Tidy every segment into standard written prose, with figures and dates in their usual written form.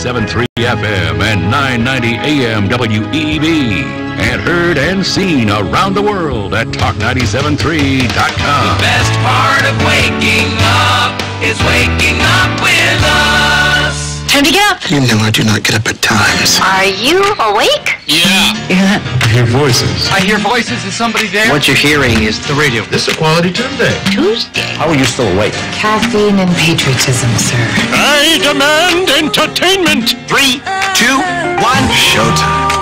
97.3 FM and 990 AM WEEB. And heard and seen around the world at talk973.com. The best part of waking up is waking up with us. Time to get up. You know I do not get up at times. Are you awake? Yeah. I hear voices. I hear voices. Is somebody there? What you're hearing is the radio. This is a quality Tuesday. Tuesday? How are you still awake? Caffeine and patriotism, sir. I demand entertainment. 3, 2, 1. Showtime.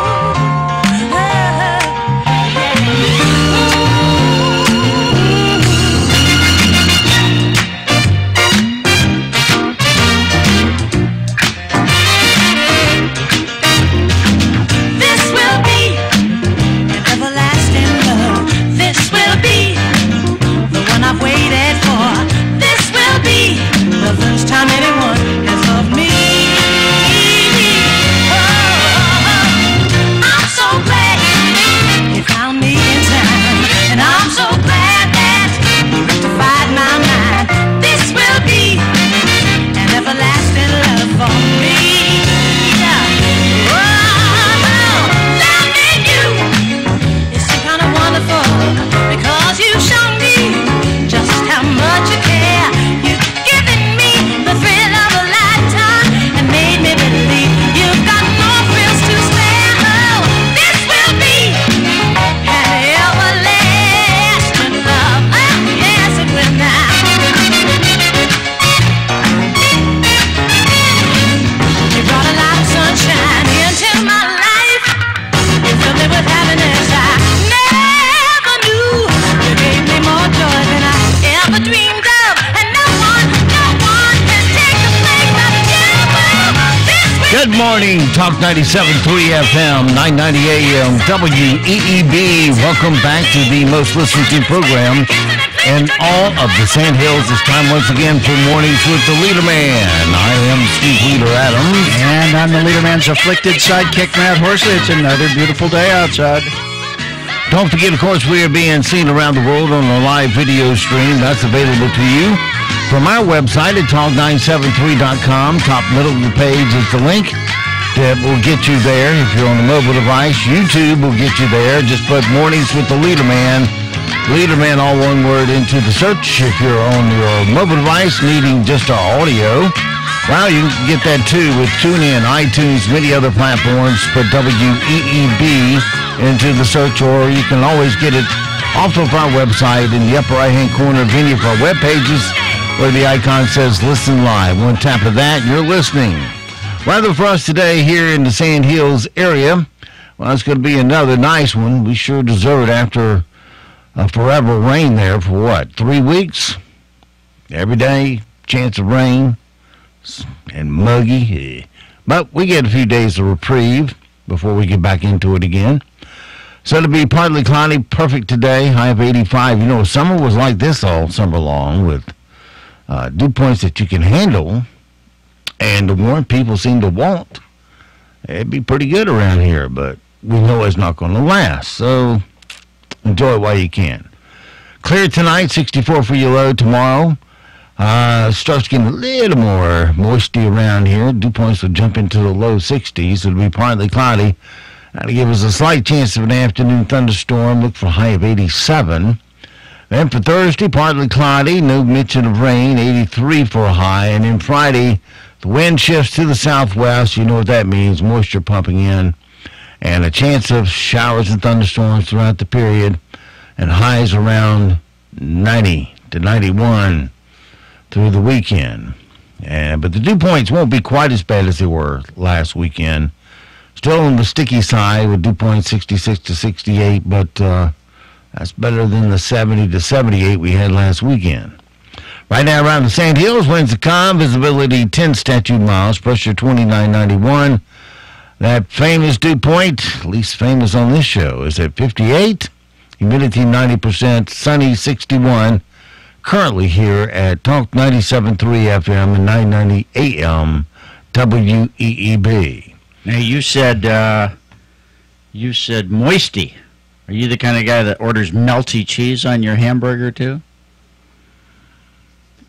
Good morning, Talk 97.3 FM, 990 AM, WEEB. Welcome back to the most listened to program in all of the Sand Hills. It's time once again for Mornings with the LeaderMan. I am Steve Leader Adams. And I'm the LeaderMan's afflicted sidekick, Matt Horsley. It's another beautiful day outside. Don't forget, of course, we are being seen around the world on a live video stream. That's available to you from our website at talk973.com. Top middle of the page is the link that will get you there. If you're on a mobile device, YouTube will get you there. Just put Mornings with the LeaderMan, LeaderMan, all one word, into the search. If you're on your mobile device needing just our audio, well, you can get that too with TuneIn, iTunes, many other platforms. Put WEEB into the search, or you can always get it off of our website in the upper right-hand corner of any of our web pages where the icon says Listen Live. One tap of that, you're listening. Weather for us today here in the Sand Hills area, well, it's going to be another nice one. We sure deserve it after a forever rain there for what, 3 weeks? Every day, chance of rain and muggy. But we get a few days of reprieve before we get back into it again. So it'll be partly cloudy, perfect today, high of 85. You know, summer was like this all summer long with dew points that you can handle and the warmth people seem to want. It'd be pretty good around here, but we know it's not going to last. So enjoy it while you can. Clear tonight, 64 for your low tomorrow. Starts getting a little more moisty around here. Dew points will jump into the low 60s. It'll be partly cloudy. That'll give us a slight chance of an afternoon thunderstorm. Look for a high of 87. Then for Thursday, partly cloudy. No mention of rain. 83 for a high. And then Friday, the wind shifts to the southwest. You know what that means. Moisture pumping in. And a chance of showers and thunderstorms throughout the period. And highs around 90 to 91 through the weekend. But the dew points won't be quite as bad as they were last weekend. Still on the sticky side with dew point 66 to 68, but that's better than the 70 to 78 we had last weekend. Right now around the Sand Hills, winds are calm, visibility 10 statute miles, pressure 2991. That famous dew point, at least famous on this show, is at 58, humidity 90%, sunny 61. Currently here at Talk 97.3 FM and 990 AM WEEB. Now, you said moisty. Are you the kind of guy that orders melty cheese on your hamburger, too?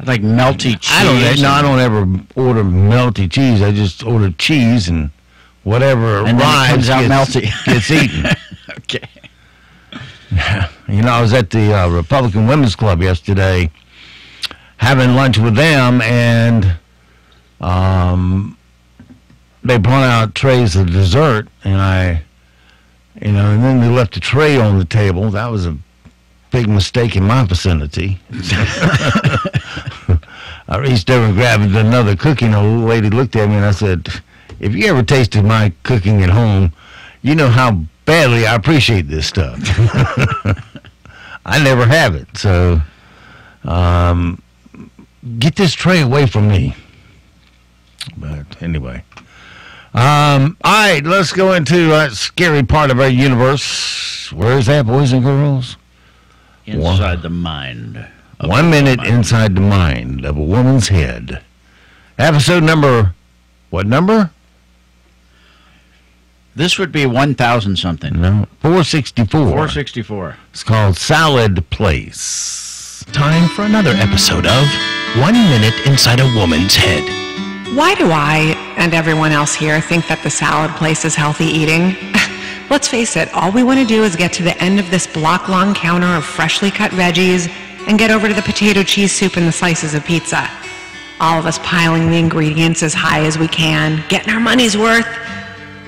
Like melty cheese. I don't ever order melty cheese. I just order cheese and whatever and arrives out melty. gets eaten. Okay. You know, I was at the Republican Women's Club yesterday having lunch with them, and they brought out trays of dessert, and and then they left a tray on the table. That was a big mistake in my vicinity. I reached over and grabbed another cookie, and the old lady looked at me, and I said, if you ever tasted my cooking at home, you know how badly I appreciate this stuff. I never have it, so get this tray away from me. But anyway. All right, let's go into a scary part of our universe. Where is that, boys and girls? Inside the mind. 1 minute inside the mind of a woman's head. Episode number, what number? This would be 1,000 something. No, 464. 464. It's called Salad Place. Time for another episode of 1 Minute Inside a Woman's Head. Why do I and everyone else here think that the salad place is healthy eating? Let's face it, all we want to do is get to the end of this block-long counter of freshly cut veggies and get over to the potato cheese soup and the slices of pizza. All of us piling the ingredients as high as we can, getting our money's worth.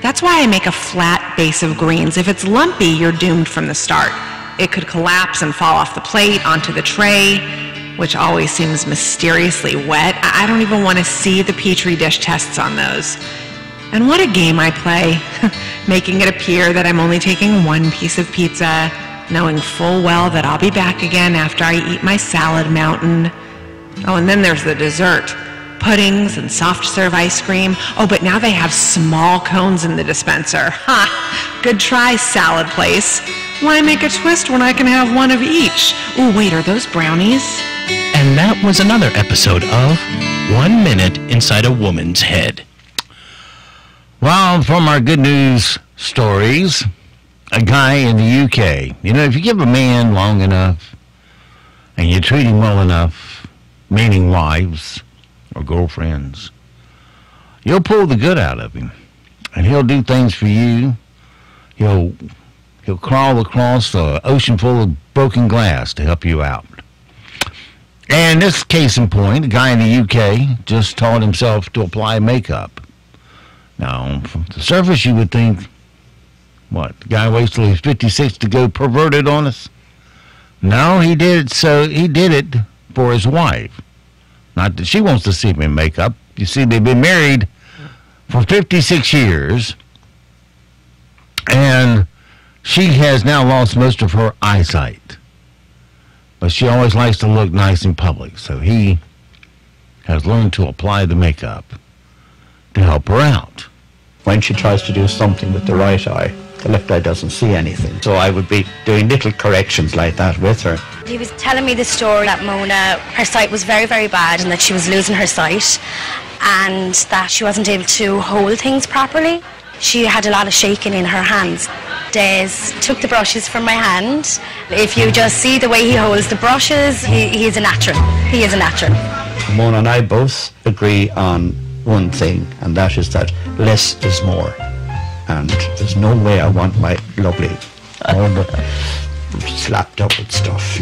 That's why I make a flat base of greens. If it's lumpy, you're doomed from the start. It could collapse and fall off the plate onto the tray, which always seems mysteriously wet. I don't even want to see the Petri dish tests on those. And what a game I play, making it appear that I'm only taking one piece of pizza, knowing full well that I'll be back again after I eat my salad mountain. Oh, and then there's the dessert. Puddings and soft serve ice cream. Oh, but now they have small cones in the dispenser. Ha! Good try, salad place. Why make a twist when I can have one of each? Oh, wait, are those brownies? And that was another episode of 1 Minute Inside a Woman's Head. Well, from our good news stories, a guy in the UK. You know, if you give a man long enough and you treat him well enough, meaning wives or girlfriends, you'll pull the good out of him. And he'll do things for you. He'll crawl across an ocean full of broken glass to help you out. And this case in point, a guy in the UK just taught himself to apply makeup. Now, from the surface, you would think, what, the guy waits till he's 56 to go perverted on us? No, he did it for his wife. Not that she wants to see him in makeup. You see, they've been married for 56 years, and she has now lost most of her eyesight. But she always likes to look nice in public, so he has learned to apply the makeup to help her out. When she tries to do something with the right eye, the left eye doesn't see anything. So I would be doing little corrections like that with her. He was telling me the story that Mona, her sight was very, very bad and that she was losing her sight and that she wasn't able to hold things properly. She had a lot of shaking in her hands. Des took the brushes from my hand. If you just see the way he holds the brushes, he's a natural. He is a natural. Mona and I both agree on one thing, and that is that less is more. And there's no way I want my lovely Mona slapped up with stuff.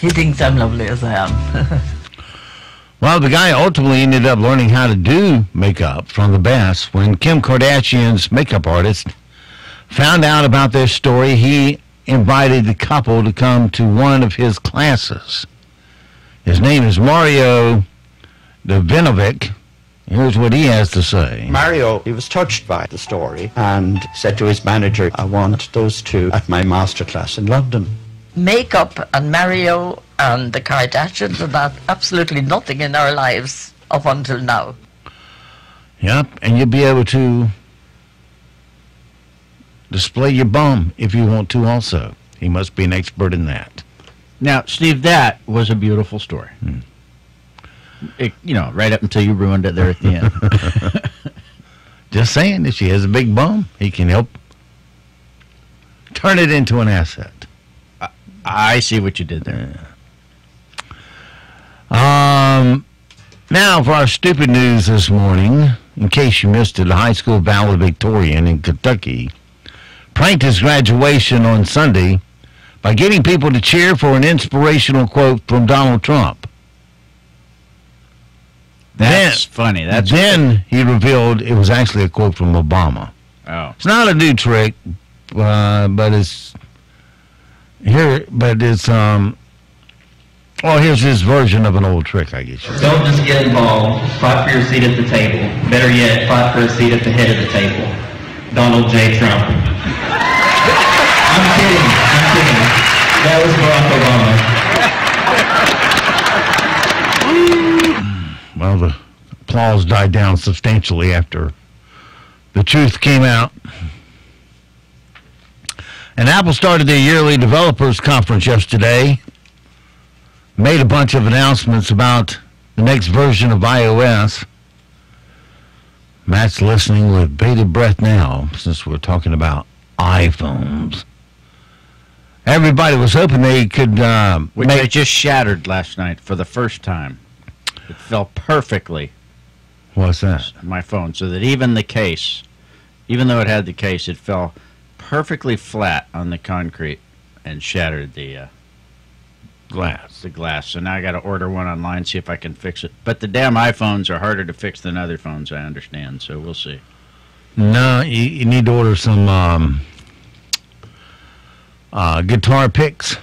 He thinks I'm lovely as I am. Well, the guy ultimately ended up learning how to do makeup from the best. When Kim Kardashian's makeup artist found out about their story, he invited the couple to come to one of his classes. His name is Mario Devinovic. Here's what he has to say. Mario, he was touched by the story and said to his manager, I want those two at my masterclass in London. Makeup and Mario and the Kardashians and that, absolutely nothing in our lives up until now. Yep, and you'll be able to display your bum if you want to also. He must be an expert in that. Now, Steve, that was a beautiful story. It, right up until you ruined it there at the end. Just saying, if she has a big bum, he can help turn it into an asset. I see what you did there. Now for our stupid news this morning. In case you missed it, a high school valedictorian in Kentucky pranked his graduation on Sunday by getting people to cheer for an inspirational quote from Donald Trump. That's funny. Then he revealed it was actually a quote from Obama. Oh. It's not a new trick, but it's here. But it's well, here's his version of an old trick, I guess. Don't just get involved. Fight for your seat at the table. Better yet, fight for a seat at the head of the table. Donald J. Trump. I'm kidding. That was Barack Obama. Well, the applause died down substantially after the truth came out. And Apple started their yearly developers conference yesterday. Made a bunch of announcements about the next version of iOS. Matt's listening with bated breath now, since we're talking about iPhones. Everybody was hoping they could which I just shattered last night for the first time. It fell perfectly. What's that? My phone, so that even the case, even though it had the case, it fell perfectly flat on the concrete and shattered the glass. The glass. So now I got to order one online, see if I can fix it. But the damn iPhones are harder to fix than other phones, I understand. So we'll see. No, you need to order some guitar picks.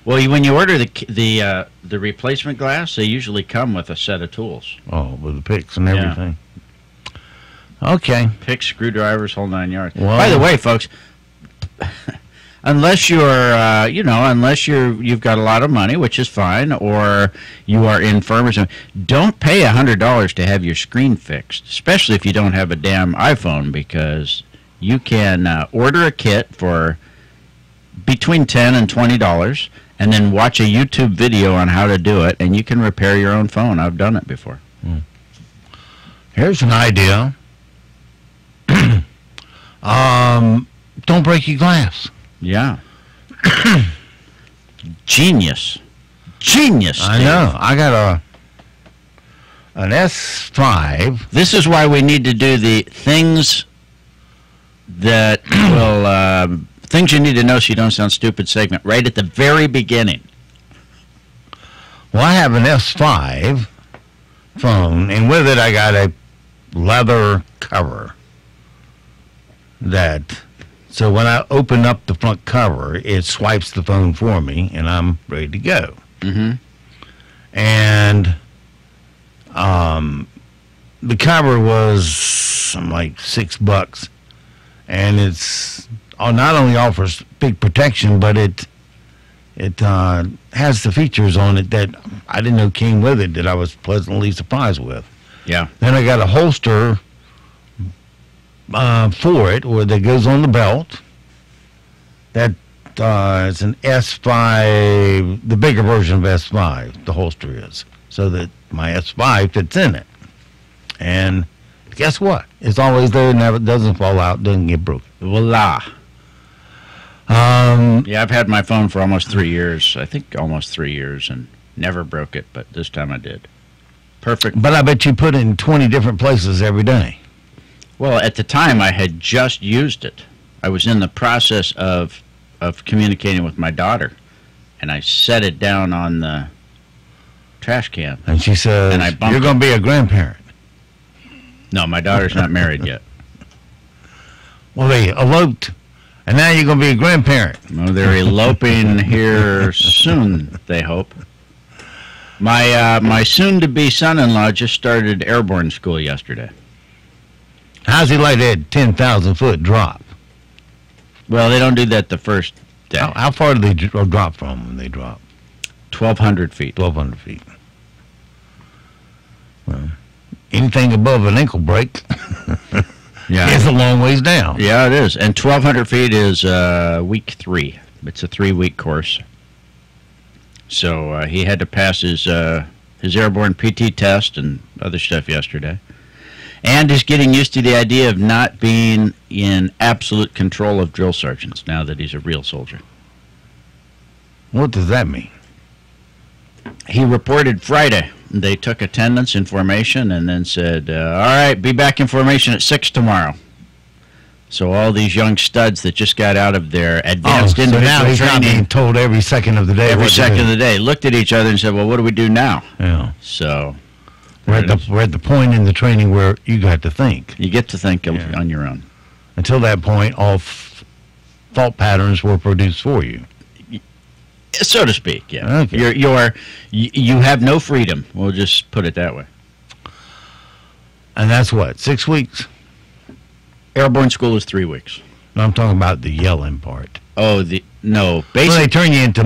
Well, when you order the replacement glass, they usually come with a set of tools. Oh, with the picks and everything. Yeah. Okay. Picks, screwdrivers, whole 9 yards. Well, by the way, folks, unless you're, you've got a lot of money, which is fine, or you are infirm or something, don't pay $100 to have your screen fixed, especially if you don't have a damn iPhone, because you can order a kit for between $10 and $20, and then watch a YouTube video on how to do it, and you can repair your own phone. I've done it before. Here's an idea. Don't break your glass. Yeah. Genius. Genius. I know. I got an S5. This is why we need to do the things that will things you need to know so you don't sound stupid segment right at the very beginning. Well, I have an S5 phone, and with it I got a leather cover so when I open up the front cover, it swipes the phone for me, and I'm ready to go. Mm-hmm. And the cover was like $6, and it's not only offers big protection, but it has the features on it that I didn't know came with it that I was pleasantly surprised with. Yeah. Then I got a holster for it, that goes on the belt. That is an S5, the bigger version of S5, the holster is, so that my S5 fits in it. And guess what? It's always there, never doesn't fall out, doesn't get broken. Voila. Yeah, I've had my phone for almost 3 years. I think almost 3 years, and never broke it, but this time I did. Perfect. But I bet you put it in 20 different places every day. Well, at the time, I had just used it. I was in the process of communicating with my daughter, and I set it down on the trash can. And she says, "You're going to be a grandparent." No, my daughter's not married yet. Well, they eloped, and now you're going to be a grandparent. Well, they're eloping here soon, they hope. My soon-to-be son-in-law just started airborne school yesterday. How's he like that 10,000-foot drop? Well, they don't do that the first day. How far do they drop from when they drop? 1,200 feet. 1,200 feet. Well, anything above an ankle break is a long ways down. Yeah, it is. And 1,200 feet is week 3. It's a 3-week course. So he had to pass his airborne PT test and other stuff yesterday. And is getting used to the idea of not being in absolute control of drill sergeants now that he's a real soldier. What does that mean? He reported Friday. They took attendance in formation and then said, all right, be back in formation at 6 tomorrow. So all these young studs that just got out of their advanced individual now he's training, not being told every second of the day. every second of the day, looked at each other and said, well, what do we do now? Yeah. So we're at the point in the training where you got to think. You get to think on your own. Until that point, all thought patterns were produced for you. So to speak, yeah. Okay. You have no freedom. We'll just put it that way. And that's what, 6 weeks? Airborne school is 3 weeks. No, I'm talking about the yelling part. Oh, no. Basic, they turn you into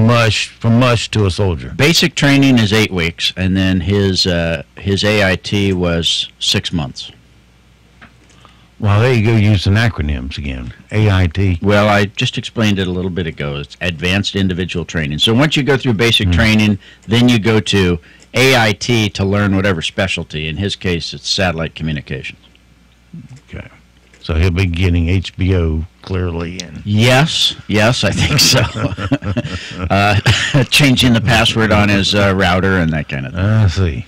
from mush to a soldier. Basic training is 8 weeks, and then his AIT was 6 months. Well, there you go, using acronyms again. AIT. Well, I just explained it a little bit ago. It's Advanced Individual Training. So once you go through basic training, then you go to AIT to learn whatever specialty. In his case, it's satellite communications. Okay. So he'll be getting HBO clearly in. Yes, I think so. Changing the password on his router and that kind of thing. I see.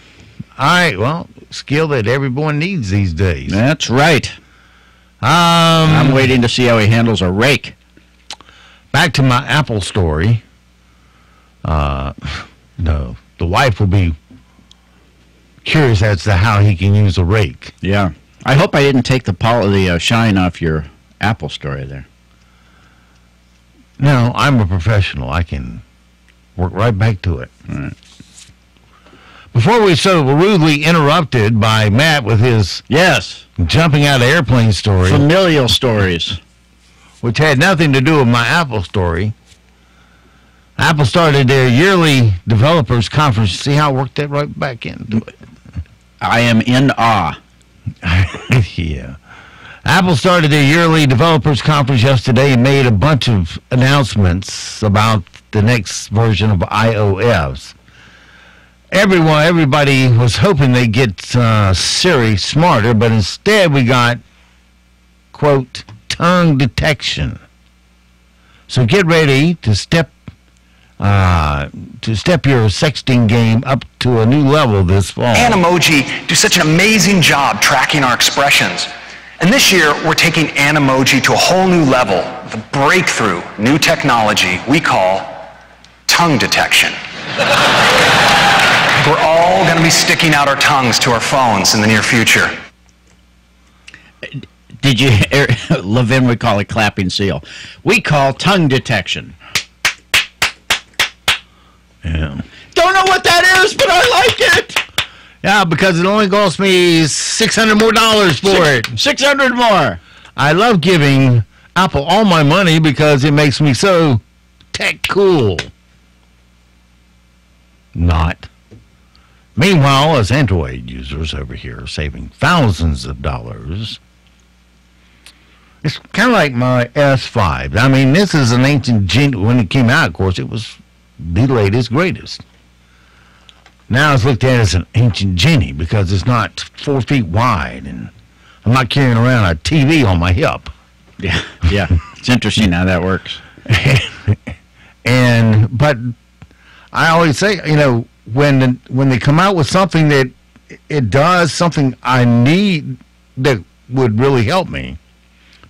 All right, well, skill that everyone needs these days. That's right. I'm waiting to see how he handles a rake. Back to my Apple story. No, the wife will be curious as to how he can use a rake. Yeah. I hope I didn't take the shine off your Apple story there. No, I'm a professional. I can work right back to it. All right. Before we were rudely interrupted by Matt with his jumping out of airplane story. Familial stories. Which had nothing to do with my Apple story. Apple started their yearly developers conference. See how I worked that right back into it? I am in awe. Yeah. Apple started their yearly developers conference yesterday and made a bunch of announcements about the next version of iOS. Everybody was hoping they'd get Siri smarter, but instead we got, quote, tongue detection. So get ready to step your sexting game up to a new level this fall. Animoji do such an amazing job tracking our expressions. And this year, we're taking Animoji to a whole new level, the breakthrough new technology we call tongue detection. We're all going to be sticking out our tongues to our phones in the near future. Did you hear? Levin would call it clapping seal. We call tongue detection. Yeah. Don't know what that is, but I like it. Yeah, because it only cost me $600 more for it. 600 more. I love giving Apple all my money because it makes me so tech cool. Not. Meanwhile, as Android users over here are saving thousands of dollars. It's kind of like my S5. I mean, this is an ancient genie. When it came out, of course, it was the latest, greatest. Now it's looked at as an ancient genie because it's not 4 feet wide, and I'm not carrying around a TV on my hip. Yeah. It's interesting how that works. But I always say, when they come out with something that it does something I need that would really help me,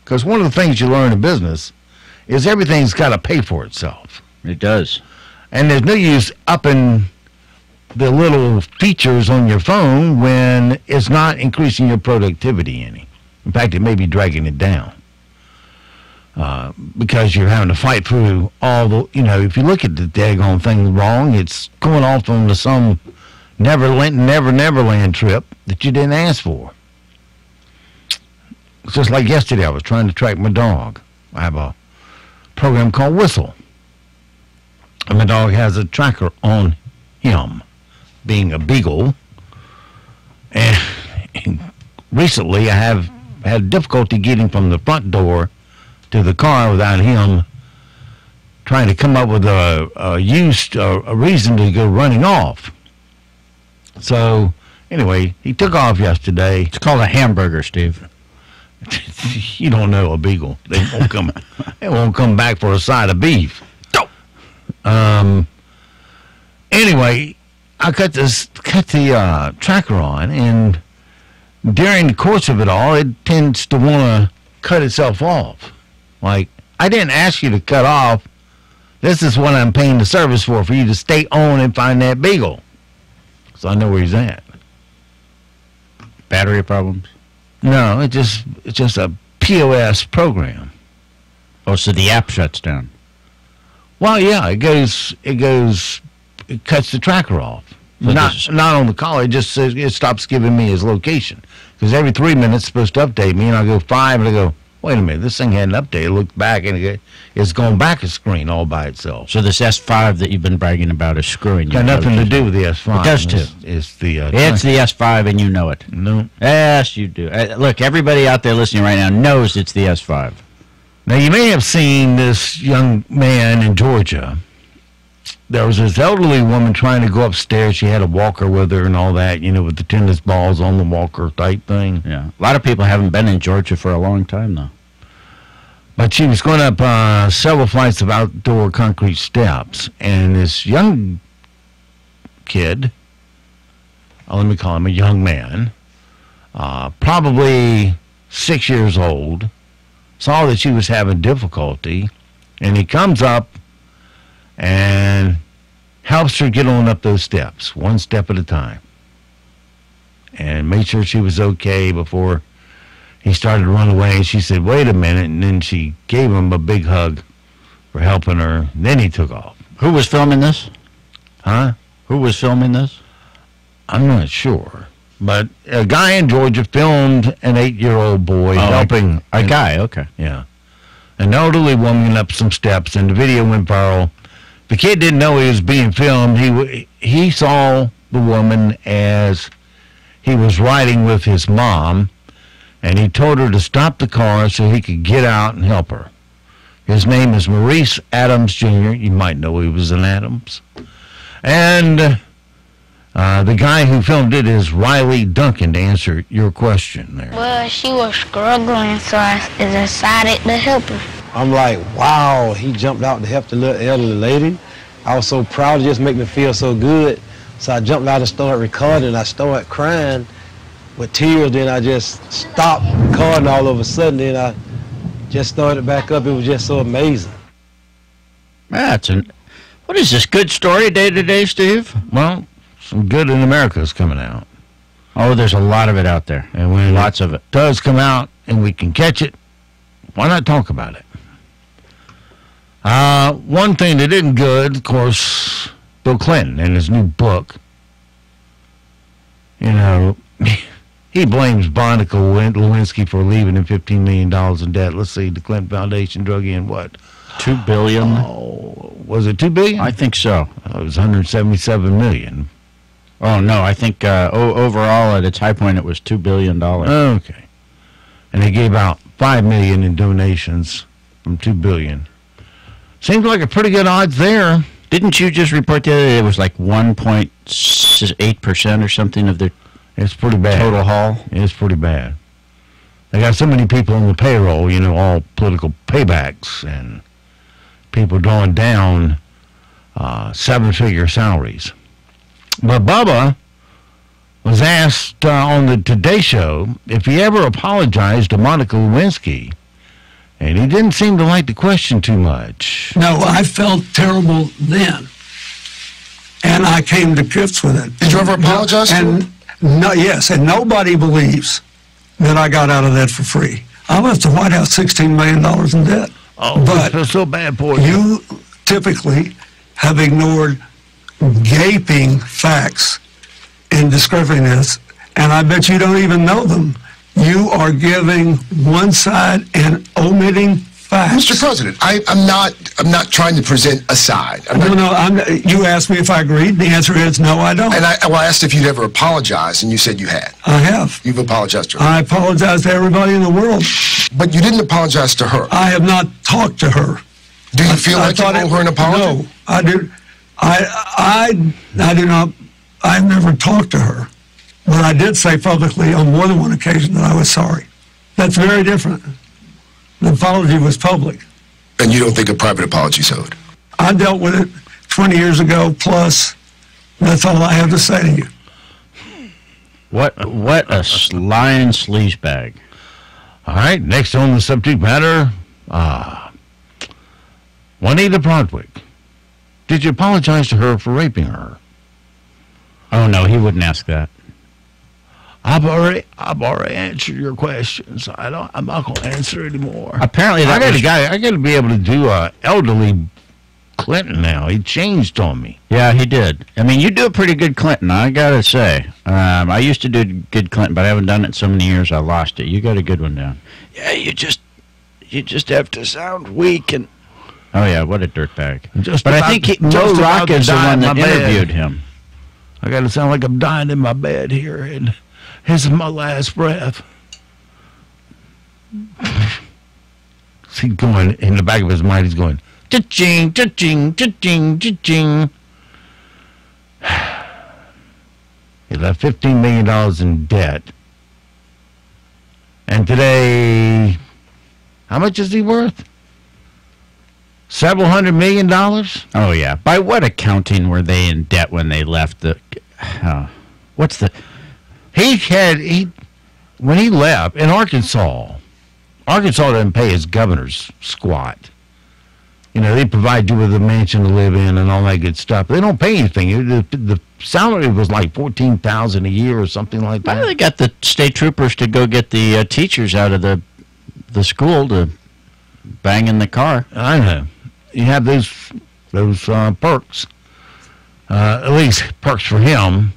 because one of the things you learn in business is everything's got to pay for itself. It does. And there's no use upping the little features on your phone when it's not increasing your productivity any. In fact, it may be dragging it down. Because you're having to fight through all the, if you look at the daggone thing wrong, it's going off on to some Neverland trip that you didn't ask for. It's just like yesterday, I was trying to track my dog. I have a program called Whistle. And my dog has a tracker on him, being a beagle. And recently, I have had difficulty getting from the front door to the car without him trying to come up with a reason to go running off. So, anyway, he took off yesterday. It's called a hamburger, Steve. You don't know a beagle. They won't come back for a side of beef. Anyway, I cut the tracker on, and during the course of it all, it tends to want to cut itself off. Like, I didn't ask you to cut off. This is what I'm paying the service for you to stay on and find that beagle. So I know where he's at. Battery problems? No, it's just a POS program. Oh, so the app shuts down. Well, yeah, it cuts the tracker off. So not on the collar. It just says it stops giving me his location, because every 3 minutes it's supposed to update me, and I go 5, and I go, wait a minute, this thing hadn't updated. I looked back, and it's going back a screen all by itself. So this S5 that you've been bragging about is screwing you. Got nothing to do with the S5. It does too. It's the S5, and you know it. No. Yes, you do. Look, everybody out there listening right now knows it's the S5. Now, you may have seen this young man in Georgia. There was this elderly woman trying to go upstairs. She had a walker with her and all that, with the tennis balls on the walker type thing. Yeah. A lot of people haven't been in Georgia for a long time, though. But she was going up several flights of outdoor concrete steps, and this young kid, let me call him a young man, probably 6 years old, saw that she was having difficulty, and he comes up and helps her get on up those steps, one step at a time, and made sure she was okay before he started to run away. And she said, wait a minute, and then she gave him a big hug for helping her, and then he took off. Who was filming this? Huh? Who was filming this? I'm not sure. But a guy in Georgia filmed an 8-year-old boy helping. A guy, okay. Yeah. An elderly woman up some steps, and the video went viral. The kid didn't know he was being filmed. He saw the woman as he was riding with his mom, and he told her to stop the car so he could get out and help her. His name is Maurice Adams Jr. You might know he was in Adams. And the guy who filmed it is Riley Duncan, to answer your question there. Well, she was struggling, so I decided to help her. I'm like, wow, he jumped out to help the little elderly lady. I was so proud, it just made me feel so good. So I jumped out and started recording, and I started crying with tears. Then I just stopped recording all of a sudden. Then I just started back up. It was just so amazing. What is this, good story day to day, Steve? Well, some good in America is coming out. Oh, there's a lot of it out there. And when lots of it does come out and we can catch it, why not talk about it? One thing that isn't good, of course, Bill Clinton and his new book. He blames Monica Lewinsky for leaving him $15 million in debt. Let's see, the Clinton Foundation drug in what? $2 billion. Oh, was it $2 billion? I think so. It was $177 million. Oh no, I think overall at its high point it was $2 billion. Okay, and they gave out $5 million in donations from $2 billion. Seems like a pretty good odds there. Didn't you just report the other day it was like 1.8% or something of their? It's pretty bad. Total haul. It's pretty bad. They got so many people on the payroll, all political paybacks and people drawing down 7-figure salaries. But Bubba was asked on the Today Show if he ever apologized to Monica Lewinsky, and he didn't seem to like the question too much. No, I felt terrible then, and I came to grips with it. Did you ever apologize to him? Yes, and nobody believes that I got out of that for free. I left the White House $16 million in debt. Oh, but that's so bad for you. You typically have ignored gaping facts in describing this, and I bet you don't even know them. You are giving one side and omitting facts. Mr. President, I'm not trying to present a side. You asked me if I agreed. The answer is no, I don't. And I asked if you'd ever apologized, and you said you had. I have. You've apologized to her. I apologize to everybody in the world. But you didn't apologize to her. I have not talked to her. Do you feel like you owe her an apology? No, I do. I do not. I've never talked to her, but I did say publicly on more than one occasion that I was sorry. That's very different. The apology was public. And you don't think a private apology is owed? I dealt with it 20 years ago plus That's all I have to say to you. What a lying sleazebag. All right, next on the subject matter, Juanita Broadwick. Did you apologize to her for raping her? Oh, no, he wouldn't ask that. I've already answered your questions. I'm not going to answer anymore. Apparently, I got to be able to do elderly Clinton now. He changed on me. Yeah, he did. I mean, you do a pretty good Clinton, I got to say. I used to do good Clinton, but I haven't done it so many years I lost it. You got a good one down. Yeah, you just have to sound weak and... Oh, yeah, what a dirtbag. But I think Mo Rocca is the one that interviewed him. I got to sound like I'm dying in my bed here, and this is my last breath. He's going, in the back of his mind, he's going, cha-ching, cha-ching, cha-ching, cha-ching. He left $15 million in debt. And today, how much is he worth? Several $100 million? Oh, yeah. By what accounting were they in debt when they left the... what's the... When he left, in Arkansas doesn't pay his governors squat. You know, they provide you with a mansion to live in and all that good stuff. They don't pay anything. The salary was like $14,000 a year or something like that. Well, they got the state troopers to go get the teachers out of the school to bang in the car. I know. You have those perks. At least perks for him.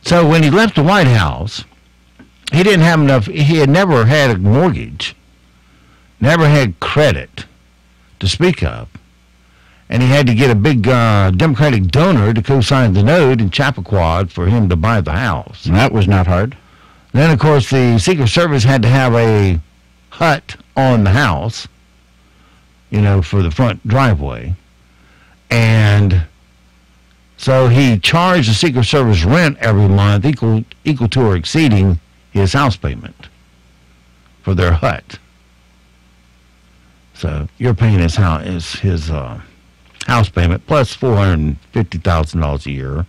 So when he left the White House, he didn't have enough. He had never had a mortgage. Never had credit to speak of. And he had to get a big Democratic donor to co-sign the note in Chappaqua for him to buy the house. And that was not hard. Then, of course, the Secret Service had to have a hut on the house, you know, for the front driveway. And so he charged the Secret Service rent every month equal to or exceeding his house payment for their hut. So you're paying his house payment plus $450,000 a year.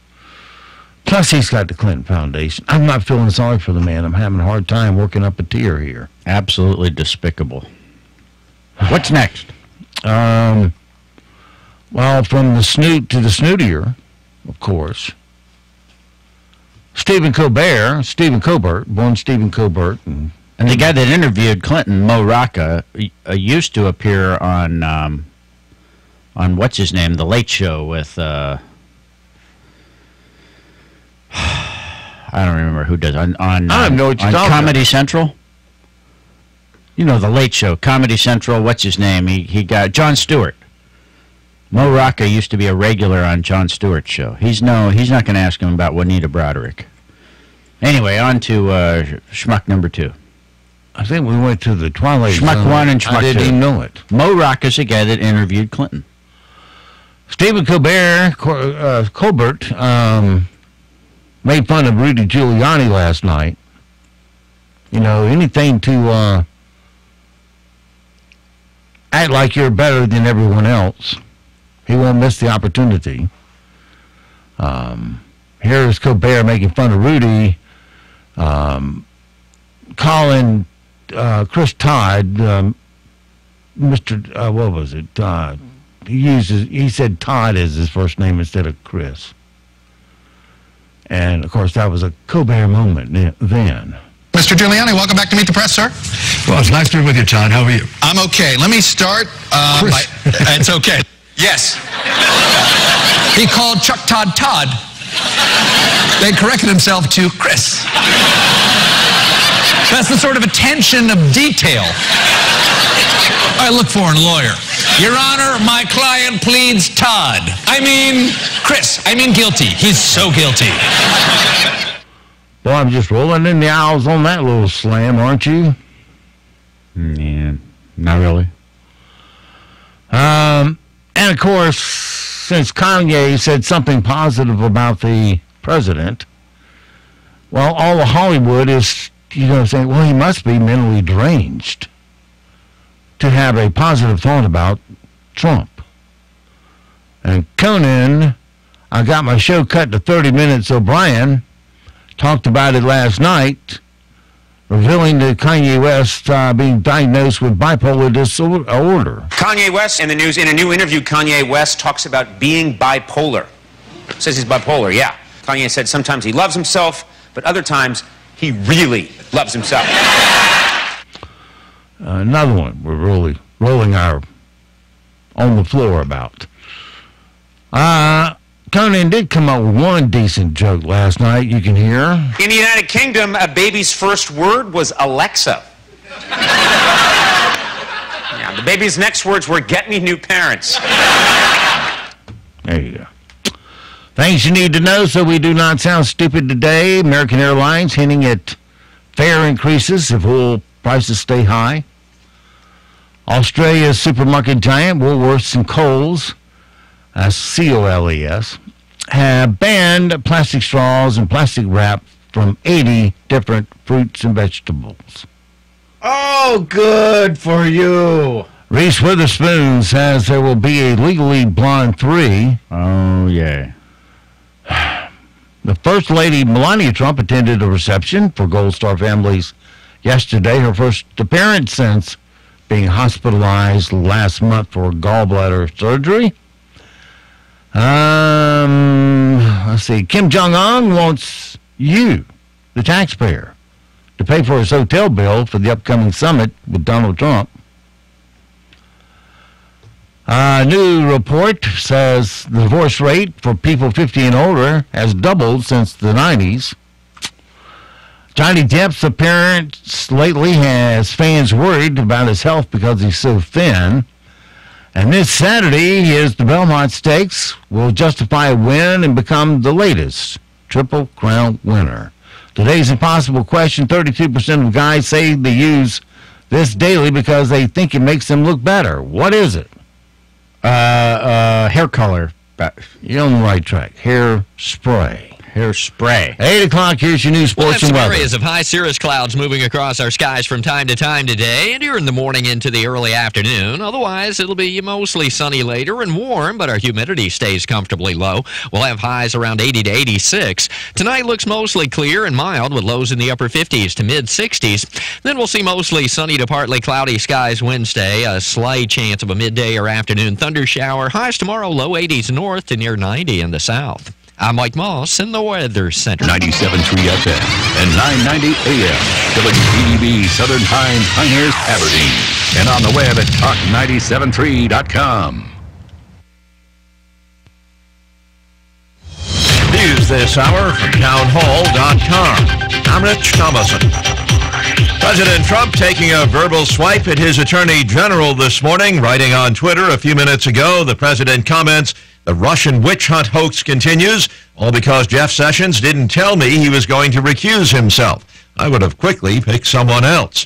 Plus he's got the Clinton Foundation. I'm not feeling sorry for the man. I'm having a hard time working up a tear here. Absolutely despicable. What's next? Well, from the snoot to the snootier, of course. Stephen Colbert, born Stephen Colbert, and the guy that interviewed Clinton, Mo Rocca, used to appear on what's his name, The Late Show with I don't remember who does on I don't know what you're talking Comedy about. Central. You know, The Late Show, Comedy Central. What's his name? He got Jon Stewart. Mo Rocca used to be a regular on Jon Stewart's show. He's not going to ask him about Juanita Broderick. Anyway, on to Schmuck number 2. I think we went to the Twilight Zone. Schmuck 1 and Schmuck 2. I didn't even know it. Mo Rocca's the guy that interviewed Clinton. Stephen Colbert made fun of Rudy Giuliani last night. You know, anything to act like you're better than everyone else. He won't miss the opportunity. Here's Colbert making fun of Rudy, calling Chris Todd, Mr. What was it? He said Todd as his first name instead of Chris. And, of course, that was a Colbert moment then. Mr. Giuliani, welcome back to Meet the Press, sir. Well, it's nice to be with you, Todd. How are you? I'm okay. Let me start. It's okay. Yes. He called Chuck Todd Todd. Then corrected himself to Chris. That's the sort of attention of detail I look for in a lawyer. Your Honor, my client pleads Todd. I mean, Chris. I mean guilty. He's so guilty. Well, I'm just rolling in the aisles on that little slam, aren't you? Yeah, not really. And, of course, since Kanye said something positive about the president, well, all of Hollywood is, saying, well, he must be mentally deranged to have a positive thought about Trump. And Conan, I got my show cut to 30 minutes. O'Brien talked about it last night, revealing that Kanye West being diagnosed with bipolar disorder. Kanye West in the news. In a new interview, Kanye West talks about being bipolar. Says he's bipolar, yeah. Kanye said sometimes he loves himself, but other times he really loves himself. Another one we're really rolling our on the floor about. Conan did come up with one decent joke last night you can hear. In the United Kingdom, a baby's first word was Alexa. Yeah, the baby's next words were, get me new parents. There you go. Things you need to know so we do not sound stupid today. American Airlines hinting at fare increases if oil prices stay high. Australia's supermarket giant, Woolworths and Coles, COLES, have banned plastic straws and plastic wrap from 80 different fruits and vegetables. Oh, good for you. Reese Witherspoon says there will be a Legally Blonde 3. Oh, yeah. The First Lady, Melania Trump, attended a reception for Gold Star families yesterday, her first appearance since being hospitalized last month for gallbladder surgery. Let's see. Kim Jong-un wants you, the taxpayer, to pay for his hotel bill for the upcoming summit with Donald Trump. A new report says the divorce rate for people 50 and older has doubled since the 90s. Johnny Depp's appearance lately has fans worried about his health because he's so thin. And this Saturday, the Belmont Stakes will justify a win and become the latest Triple Crown winner. Today's impossible question, 32% of guys say they use this daily because they think it makes them look better. What is it? Hair color. You're on the right track. Hair spray. Hair spray. 8 o'clock, here's your news, sports, and weather. Areas of high cirrus clouds moving across our skies from time to time today, and here in the morning into the early afternoon. Otherwise, it'll be mostly sunny later and warm, but our humidity stays comfortably low. We'll have highs around 80 to 86. Tonight looks mostly clear and mild with lows in the upper 50s to mid-60s. Then we'll see mostly sunny to partly cloudy skies Wednesday, a slight chance of a midday or afternoon thunder shower. Highs tomorrow, low 80s north to near 90 in the south. I'm Mike Moss in the Weather Center. 97.3 FM and 990 AM. WPB Southern Pines, Pinehurst, Aberdeen. And on the web at talk973.com. News this hour from townhall.com. I'm Rich Thomason. President Trump taking a verbal swipe at his attorney general this morning, writing on Twitter a few minutes ago. The president comments, the Russian witch hunt hoax continues, all because Jeff Sessions didn't tell me he was going to recuse himself. I would have quickly picked someone else.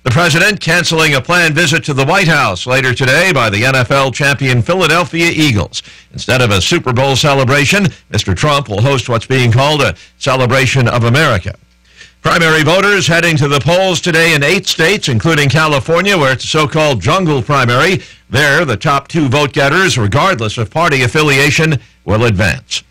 The president canceling a planned visit to the White House later today by the NFL champion Philadelphia Eagles. Instead of a Super Bowl celebration, Mr. Trump will host what's being called a celebration of America. Primary voters heading to the polls today in 8 states, including California, where it's a so-called jungle primary. There, the top 2 vote-getters, regardless of party affiliation, will advance.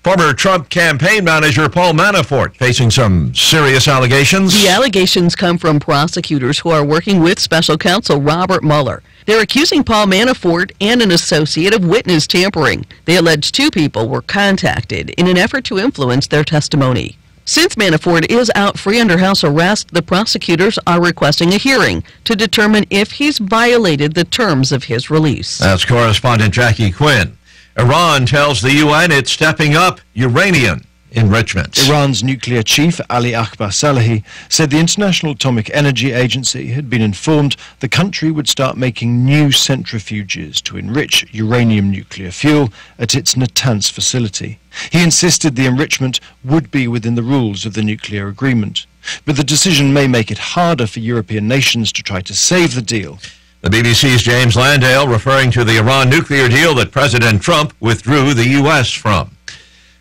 Former Trump campaign manager Paul Manafort facing some serious allegations. The allegations come from prosecutors who are working with special counsel Robert Mueller. They're accusing Paul Manafort and an associate of witness tampering. They allege 2 people were contacted in an effort to influence their testimony. Since Manafort is out free under house arrest, the prosecutors are requesting a hearing to determine if he's violated the terms of his release. That's correspondent Jackie Quinn. Iran tells the UN it's stepping up uranium enrichment. Iran's nuclear chief, Ali Akbar Salehi, said the International Atomic Energy Agency had been informed the country would start making new centrifuges to enrich uranium nuclear fuel at its Natanz facility. He insisted the enrichment would be within the rules of the nuclear agreement. But the decision may make it harder for European nations to try to save the deal. The BBC's James Landale referring to the Iran nuclear deal that President Trump withdrew the U.S. from.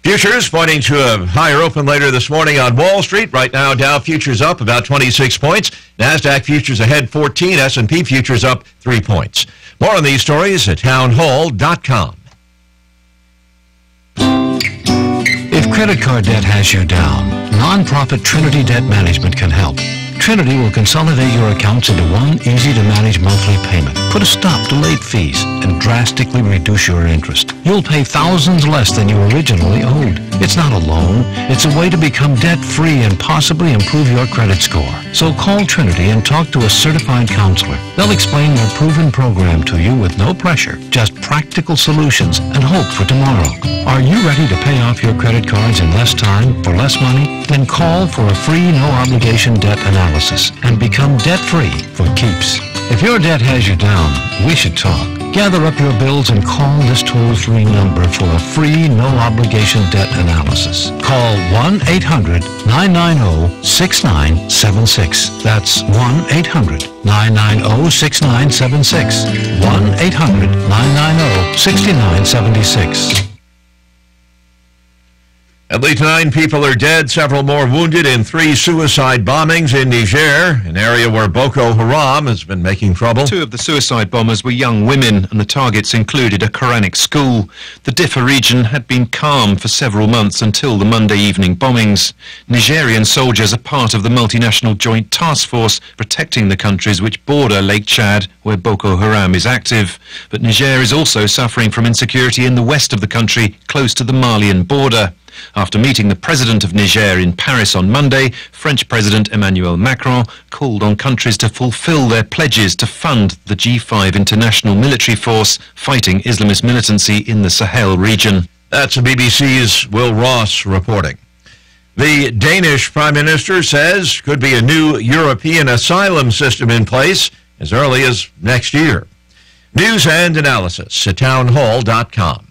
Futures pointing to a higher open later this morning on Wall Street. Right now, Dow futures up about 26 points. NASDAQ futures ahead 14. S&P futures up 3 points. More on these stories at townhall.com. If credit card debt has you down, nonprofit Trinity Debt Management can help. Trinity will consolidate your accounts into one easy-to-manage monthly payment, put a stop to late fees, and drastically reduce your interest. You'll pay thousands less than you originally owed. It's not a loan. It's a way to become debt-free and possibly improve your credit score. So call Trinity and talk to a certified counselor. They'll explain their proven program to you with no pressure, just practical solutions and hope for tomorrow. Are you ready to pay off your credit cards in less time for less money? Then call for a free no-obligation debt analysis and become debt-free for keeps. If your debt has you down, we should talk. Gather up your bills and call this toll-free number for a free no-obligation debt analysis. Call 1-800-990-6976. That's 1-800-990-6976. 1-800-990-6976. At least 9 people are dead, several more wounded in 3 suicide bombings in Niger, an area where Boko Haram has been making trouble. 2 of the suicide bombers were young women, and the targets included a Quranic school. The Diffa region had been calm for several months until the Monday evening bombings. Nigerian soldiers are part of the multinational joint task force protecting the countries which border Lake Chad, where Boko Haram is active. But Niger is also suffering from insecurity in the west of the country, close to the Malian border. After meeting the president of Niger in Paris on Monday, French President Emmanuel Macron called on countries to fulfill their pledges to fund the G5 international military force fighting Islamist militancy in the Sahel region. That's the BBC's Will Ross reporting. The Danish Prime Minister says could be a new European asylum system in place as early as next year. News and analysis at townhall.com.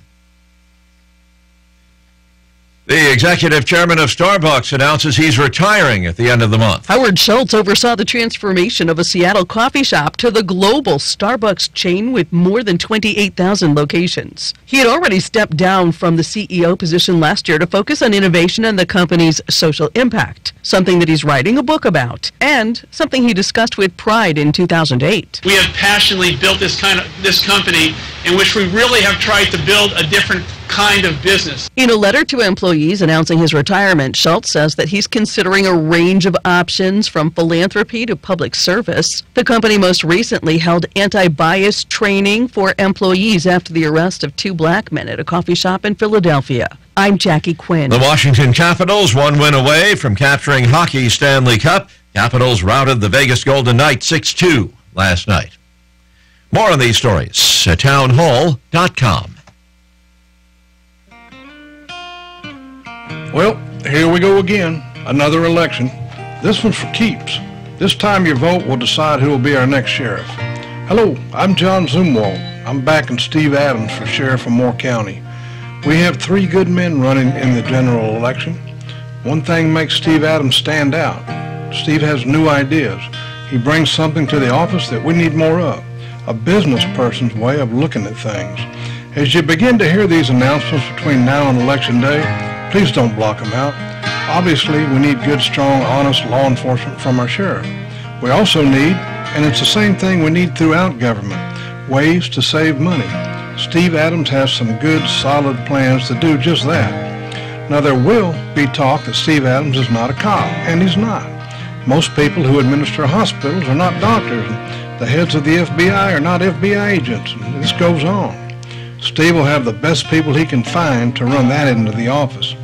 The executive chairman of Starbucks announces he's retiring at the end of the month. Howard Schultz oversaw the transformation of a Seattle coffee shop to the global Starbucks chain with more than 28,000 locations. He had already stepped down from the CEO position last year to focus on innovation and the company's social impact, something that he's writing a book about, and something he discussed with pride in 2008. We have passionately built this company in which we really have tried to build a different kind of business. In a letter to employees announcing his retirement, Schultz says that he's considering a range of options from philanthropy to public service. The company most recently held anti-bias training for employees after the arrest of 2 black men at a coffee shop in Philadelphia. I'm Jackie Quinn. The Washington Capitals 1 win away from capturing hockey Stanley Cup. Capitals routed the Vegas Golden Knights 6-2 last night. More on these stories at townhall.com. Well, here we go again. Another election. This one's for keeps. This time your vote will decide who will be our next sheriff. Hello, I'm John Zumwalt. I'm backing Steve Adams for sheriff of Moore County. We have 3 good men running in the general election. One thing makes Steve Adams stand out. Steve has new ideas. He brings something to the office that we need more of, a business person's way of looking at things. As you begin to hear these announcements between now and Election Day, please don't block them out. Obviously, we need good, strong, honest law enforcement from our sheriff. We also need, and it's the same thing we need throughout government, ways to save money. Steve Adams has some good, solid plans to do just that. Now, there will be talk that Steve Adams is not a cop, and he's not. Most people who administer hospitals are not doctors, and the heads of the FBI are not FBI agents, and this goes on. Steve will have the best people he can find to run that into the office.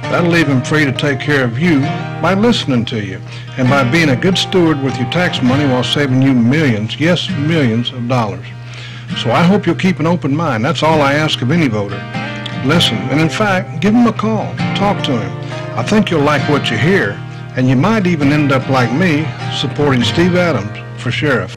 That'll leave him free to take care of you by listening to you and by being a good steward with your tax money while saving you millions, yes, millions of dollars. So I hope you'll keep an open mind. That's all I ask of any voter. Listen, and in fact, give him a call. Talk to him. I think you'll like what you hear, and you might even end up like me, supporting Steve Adams for sheriff.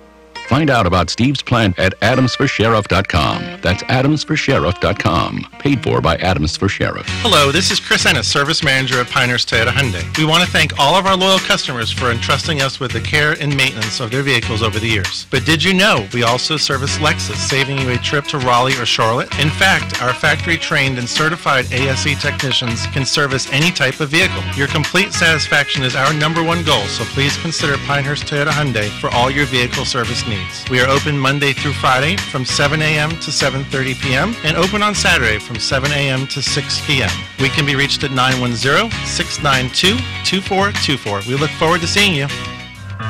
Find out about Steve's plan at adamsforsheriff.com. That's adamsforsheriff.com. Paid for by Adams for Sheriff. Hello, this is Chris Ennis, Service Manager at Pinehurst Toyota Hyundai. We want to thank all of our loyal customers for entrusting us with the care and maintenance of their vehicles over the years. But did you know we also service Lexus, saving you a trip to Raleigh or Charlotte? In fact, our factory-trained and certified ASE technicians can service any type of vehicle. Your complete satisfaction is our #1 goal, so please consider Pinehurst Toyota Hyundai for all your vehicle service needs. We are open Monday through Friday from 7 a.m. to 7 7:30 p.m. and open on Saturday from 7 a.m. to 6 p.m. We can be reached at 910-692-2424. We look forward to seeing you.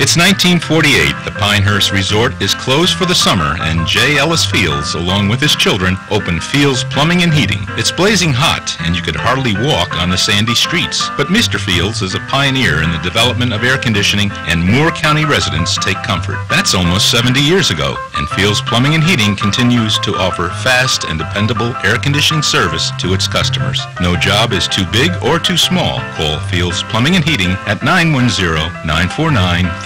It's 1948. The Pinehurst Resort is closed for the summer, and J. Ellis Fields, along with his children, opened Fields Plumbing and Heating. It's blazing hot, and you could hardly walk on the sandy streets. But Mr. Fields is a pioneer in the development of air conditioning, and Moore County residents take comfort. That's almost 70 years ago, and Fields Plumbing and Heating continues to offer fast and dependable air conditioning service to its customers. No job is too big or too small. Call Fields Plumbing and Heating at 910-949-3232.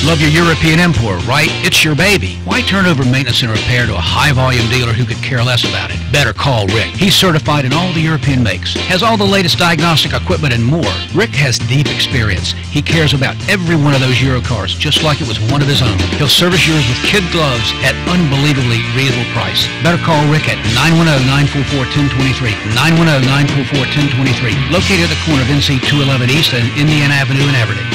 Love your European import, right? It's your baby. Why turn over maintenance and repair to a high-volume dealer who could care less about it? Better call Rick. He's certified in all the European makes, has all the latest diagnostic equipment and more. Rick has deep experience. He cares about every one of those Euro cars, just like it was one of his own. He'll service yours with kid gloves at unbelievably reasonable price. Better call Rick at 910-944-1023. 910-944-1023. Located at the corner of NC 211 East and Indiana Avenue in Aberdeen.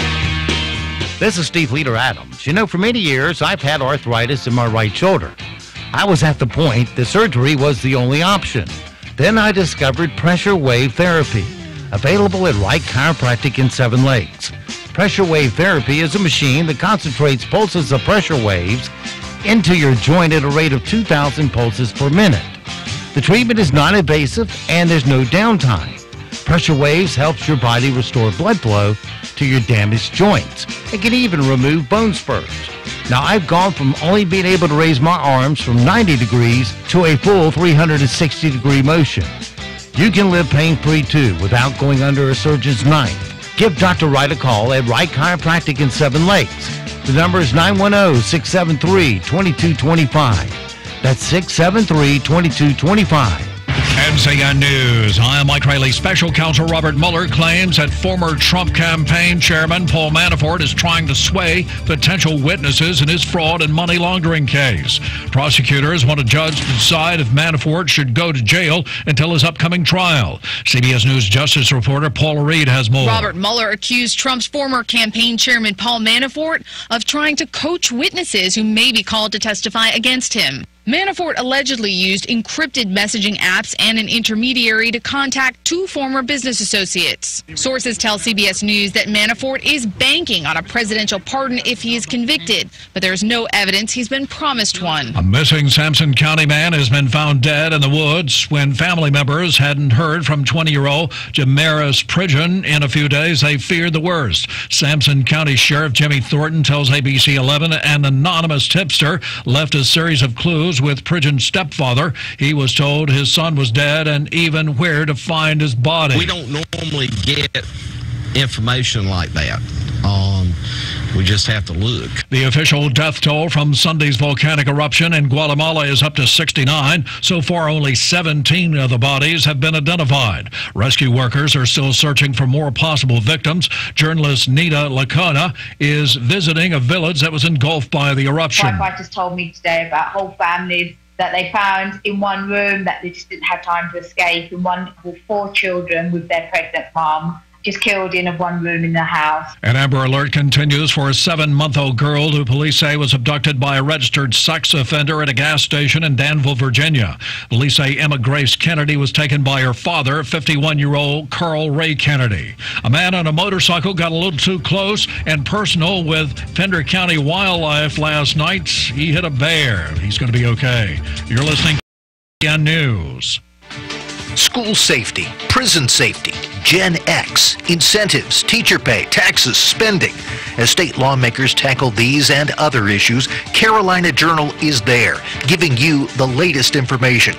This is Steve Leader Adams. You know, for many years, I've had arthritis in my right shoulder. I was at the point that surgery was the only option. Then I discovered pressure wave therapy, available at Wright Chiropractic in 7 Lakes. Pressure wave therapy is a machine that concentrates pulses of pressure waves into your joint at a rate of 2,000 pulses per minute. The treatment is non-invasive and there's no downtime. Pressure waves helps your body restore blood flow to your damaged joints. It can even remove bone spurs. Now, I've gone from only being able to raise my arms from 90 degrees to a full 360-degree motion. You can live pain-free too without going under a surgeon's knife. Give Dr. Wright a call at Wright Chiropractic in 7 Lakes. The number is 910-673-2225. That's 673-2225. NCN News. I am Mike Riley. Special counsel Robert Mueller claims that former Trump campaign chairman Paul Manafort is trying to sway potential witnesses in his fraud and money laundering case. Prosecutors want a judge to decide if Manafort should go to jail until his upcoming trial. CBS News Justice reporter Paula Reed has more. Robert Mueller accused Trump's former campaign chairman Paul Manafort of trying to coach witnesses who may be called to testify against him. Manafort allegedly used encrypted messaging apps and an intermediary to contact 2 former business associates. Sources tell CBS News that Manafort is banking on a presidential pardon if he is convicted, but there's no evidence he's been promised one. A missing Sampson County man has been found dead in the woods when family members hadn't heard from 20-year-old Jamaris Pridgeon in a few days. They feared the worst. Sampson County Sheriff Jimmy Thornton tells ABC 11 an anonymous tipster left a series of clues with Pridgeon's stepfather. He was told his son was dead and even where to find his body. We don't normally get information like that. We just have to look. The official death toll from Sunday's volcanic eruption in Guatemala is up to 69. So far, only 17 of the bodies have been identified. Rescue workers are still searching for more possible victims. Journalist Nita Lacona is visiting a village that was engulfed by the eruption. Firefighters told me today about whole families that they found in one room that they just didn't have time to escape, and one with 4 children with their pregnant mom, just killed in one room in the house. An Amber Alert continues for a 7-month-old girl who police say was abducted by a registered sex offender at a gas station in Danville, Virginia. Police say Emma Grace Kennedy was taken by her father, 51-year-old Carl Ray Kennedy. A man on a motorcycle got a little too close and personal with Fender County Wildlife last night. He hit a bear. He's going to be okay. You're listening to CBS News. School safety, prison safety, Gen X, incentives, teacher pay, taxes, spending. As state lawmakers tackle these and other issues, Carolina Journal is there, giving you the latest information.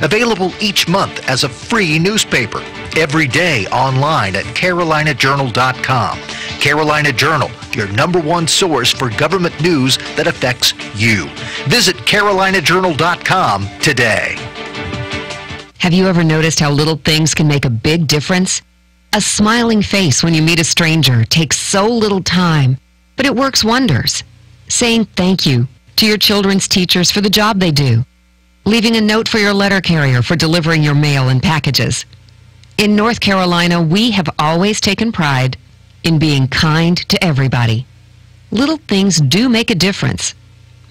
Available each month as a free newspaper. Every day online at carolinajournal.com. Carolina Journal, your #1 source for government news that affects you. Visit carolinajournal.com today. Have you ever noticed how little things can make a big difference? A smiling face when you meet a stranger takes so little time, but it works wonders. Saying thank you to your children's teachers for the job they do. Leaving a note for your letter carrier for delivering your mail and packages. In North Carolina, we have always taken pride in being kind to everybody. Little things do make a difference.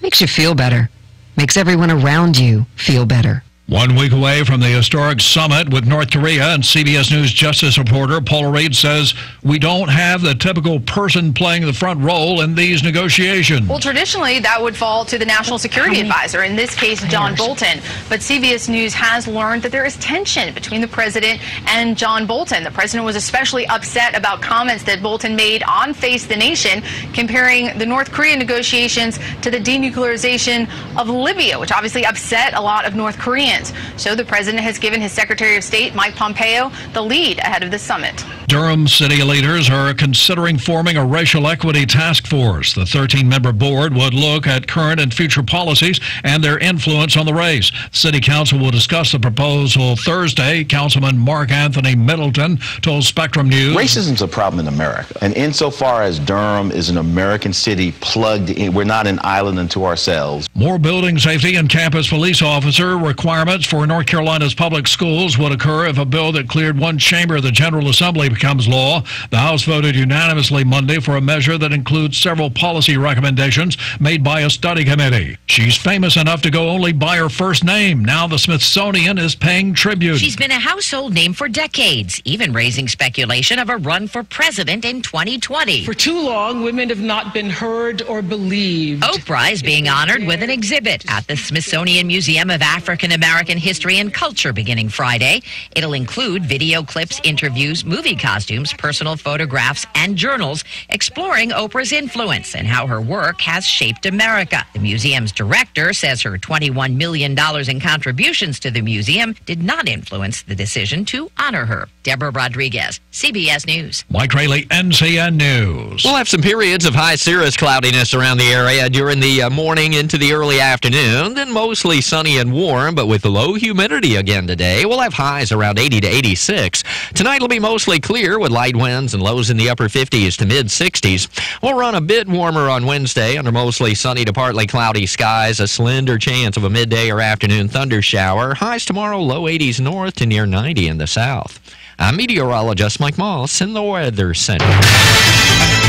Makes you feel better. makes everyone around you feel better. 1 week away from the historic summit with North Korea, and CBS News justice reporter Paula Reed says we don't have the typical person playing the front role in these negotiations. Well, traditionally, that would fall to the National Security Advisor, in this case, John Bolton. But CBS News has learned that there is tension between the president and John Bolton. The president was especially upset about comments that Bolton made on Face the Nation, comparing the North Korean negotiations to the denuclearization of Libya, which obviously upset a lot of North Koreans. So the president has given his Secretary of State, Mike Pompeo, the lead ahead of the summit. Durham city leaders are considering forming a racial equity task force. The 13-member board would look at current and future policies and their influence on the race. City Council will discuss the proposal Thursday. Councilman Mark Anthony Middleton told Spectrum News. Racism is a problem in America. And insofar as Durham is an American city plugged in, we're not an island unto ourselves. More building safety and campus police officer requirements for North Carolina's public schools would occur if a bill that cleared one chamber of the General Assembly becomes law. The House voted unanimously Monday for a measure that includes several policy recommendations made by a study committee. She's famous enough to go only by her first name. Now the Smithsonian is paying tribute. She's been a household name for decades, even raising speculation of a run for president in 2020. For too long, women have not been heard or believed. Oprah is being honored with an exhibit at the Smithsonian Museum of African American History and Culture beginning Friday. It'll include video clips, interviews, movie costumes, personal photographs, and journals exploring Oprah's influence and how her work has shaped America. The museum's director says her $21 million in contributions to the museum did not influence the decision to honor her. Deborah Rodriguez, CBS News. Mike Rayleigh, NCN News. We'll have some periods of high cirrus cloudiness around the area during the morning into the early afternoon, then mostly sunny and warm, but with low humidity again today. We'll have highs around 80 to 86. Tonight will be mostly clear with light winds and lows in the upper 50s to mid-60s. We'll run a bit warmer on Wednesday under mostly sunny to partly cloudy skies, a slender chance of a midday or afternoon thunder shower. Highs tomorrow, low 80s north to near 90 in the south. I'm meteorologist Mike Moss in the Weather Center.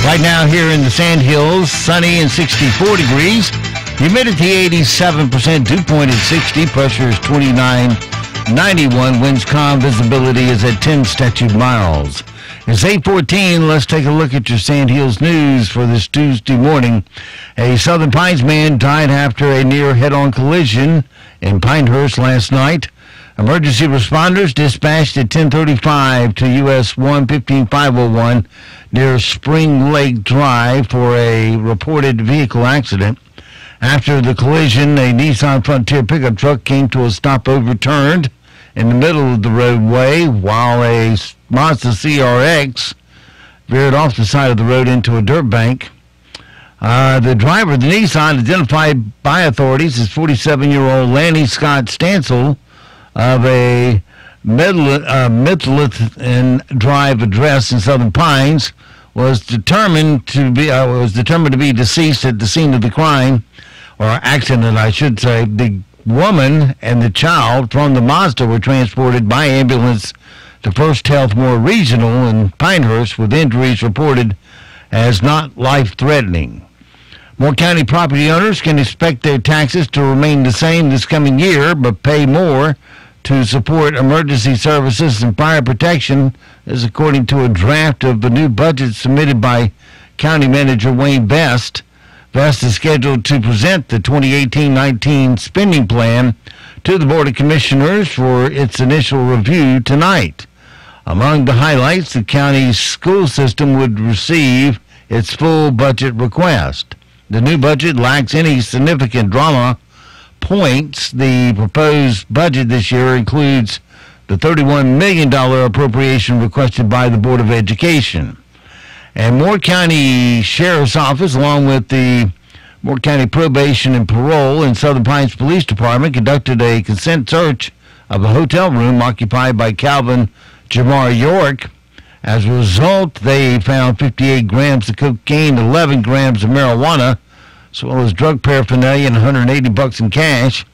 Right now here in the Sandhills, sunny and 64 degrees. Humidity 87%, dew point at 60, pressure is 29.91, winds calm, visibility is at 10 statute miles. It's 8:14. Let's take a look at your Sandhills news for this Tuesday morning. A Southern Pines man died after a near head-on collision in Pinehurst last night. Emergency responders dispatched at 10:35 to US 115-501 near Spring Lake Drive for a reported vehicle accident. After the collision, a Nissan Frontier pickup truck came to a stop overturned in the middle of the roadway while a Mazda CRX veered off the side of the road into a dirt bank. The driver of the Nissan, identified by authorities as 47-year-old Lanny Scott Stansel of a Midlothian Drive address in Southern Pines, was determined to be deceased at the scene of the crime, or accident, I should say. The woman and the child from the Mazda were transported by ambulance to First Health More Regional in Pinehurst with injuries reported as not life-threatening. Moore County property owners can expect their taxes to remain the same this coming year, but pay more to support emergency services and fire protection, is according to a draft of the new budget submitted by County Manager Wayne Best. Best is scheduled to present the 2018-19 spending plan to the Board of Commissioners for its initial review tonight. Among the highlights, the county's school system would receive its full budget request. The new budget lacks any significant drama points. The proposed budget this year includes the $31 million appropriation requested by the Board of Education. And Moore County Sheriff's Office, along with the Moore County Probation and Parole and Southern Pines Police Department, conducted a consent search of a hotel room occupied by Calvin Jamar York. As a result, they found 58 grams of cocaine, 11 grams of marijuana, as well as drug paraphernalia and $180 in cash.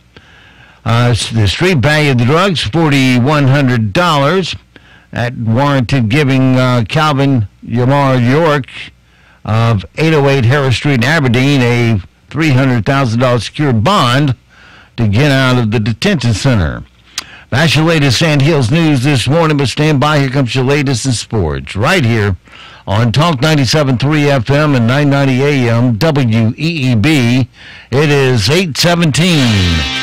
The street value of the drugs, $4,100. That warranted giving Calvin Yamar York of 808 Harris Street in Aberdeen a $300,000 secured bond to get out of the detention center. That's your latest Sand Hills news this morning, but stand by. Here comes your latest in sports right here on Talk 97.3 FM and 990 AM WEEB. It is 8:17.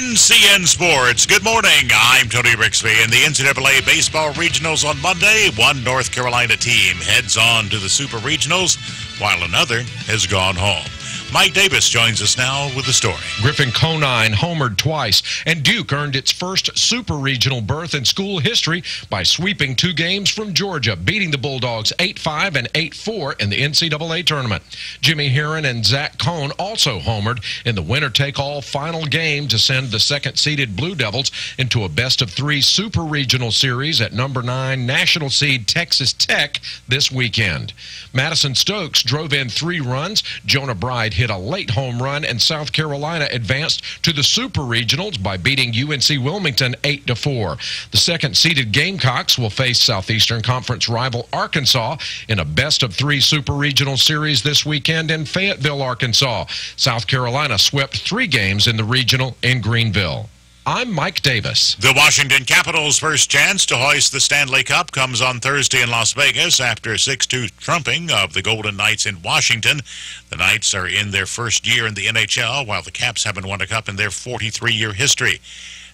NCN Sports. Good morning. I'm Tony Rixby. In the NCAA Baseball Regionals on Monday, one North Carolina team heads on to the Super Regionals, while another has gone home. Mike Davis joins us now with the story. Griffin Conine homered twice, and Duke earned its first super regional berth in school history by sweeping 2 games from Georgia, beating the Bulldogs 8-5 and 8-4 in the NCAA tournament. Jimmy Heron and Zach Cohn also homered in the winner-take-all final game to send the second-seeded Blue Devils into a best-of-3 super regional series at number 9 national seed Texas Tech this weekend. Madison Stokes drove in 3 runs. Jonah Bride hit a late home run, and South Carolina advanced to the Super Regionals by beating UNC Wilmington 8-4. The second-seeded Gamecocks will face Southeastern Conference rival Arkansas in a best-of-3 Super Regional series this weekend in Fayetteville, Arkansas. South Carolina swept 3 games in the regional in Greenville. I'm Mike Davis. The Washington Capitals' first chance to hoist the Stanley Cup comes on Thursday in Las Vegas after 6-2 trumping of the Golden Knights in Washington. The Knights are in their first year in the NHL, while the Caps haven't won a cup in their 43-year history.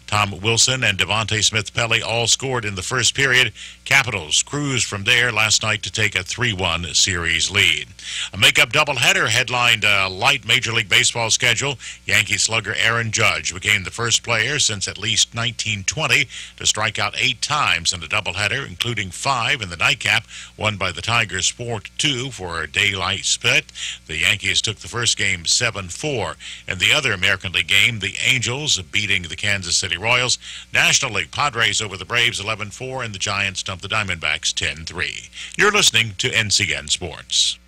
Tom Wilson and Devontae Smith-Pelly all scored in the first period. Capitals cruised from there last night to take a 3-1 series lead. A makeup doubleheader headlined a light Major League Baseball schedule. Yankee slugger Aaron Judge became the first player since at least 1920 to strike out 8 times in a doubleheader, including 5 in the nightcap, won by the Tigers 4-2 for a daylight split. The Yankees took the first game 7-4. In the other American League game, the Angels beating the Kansas City Royals. National League Padres over the Braves 11-4, and the Giants dumped the Diamondbacks 10-3. You're listening to NCN Sports.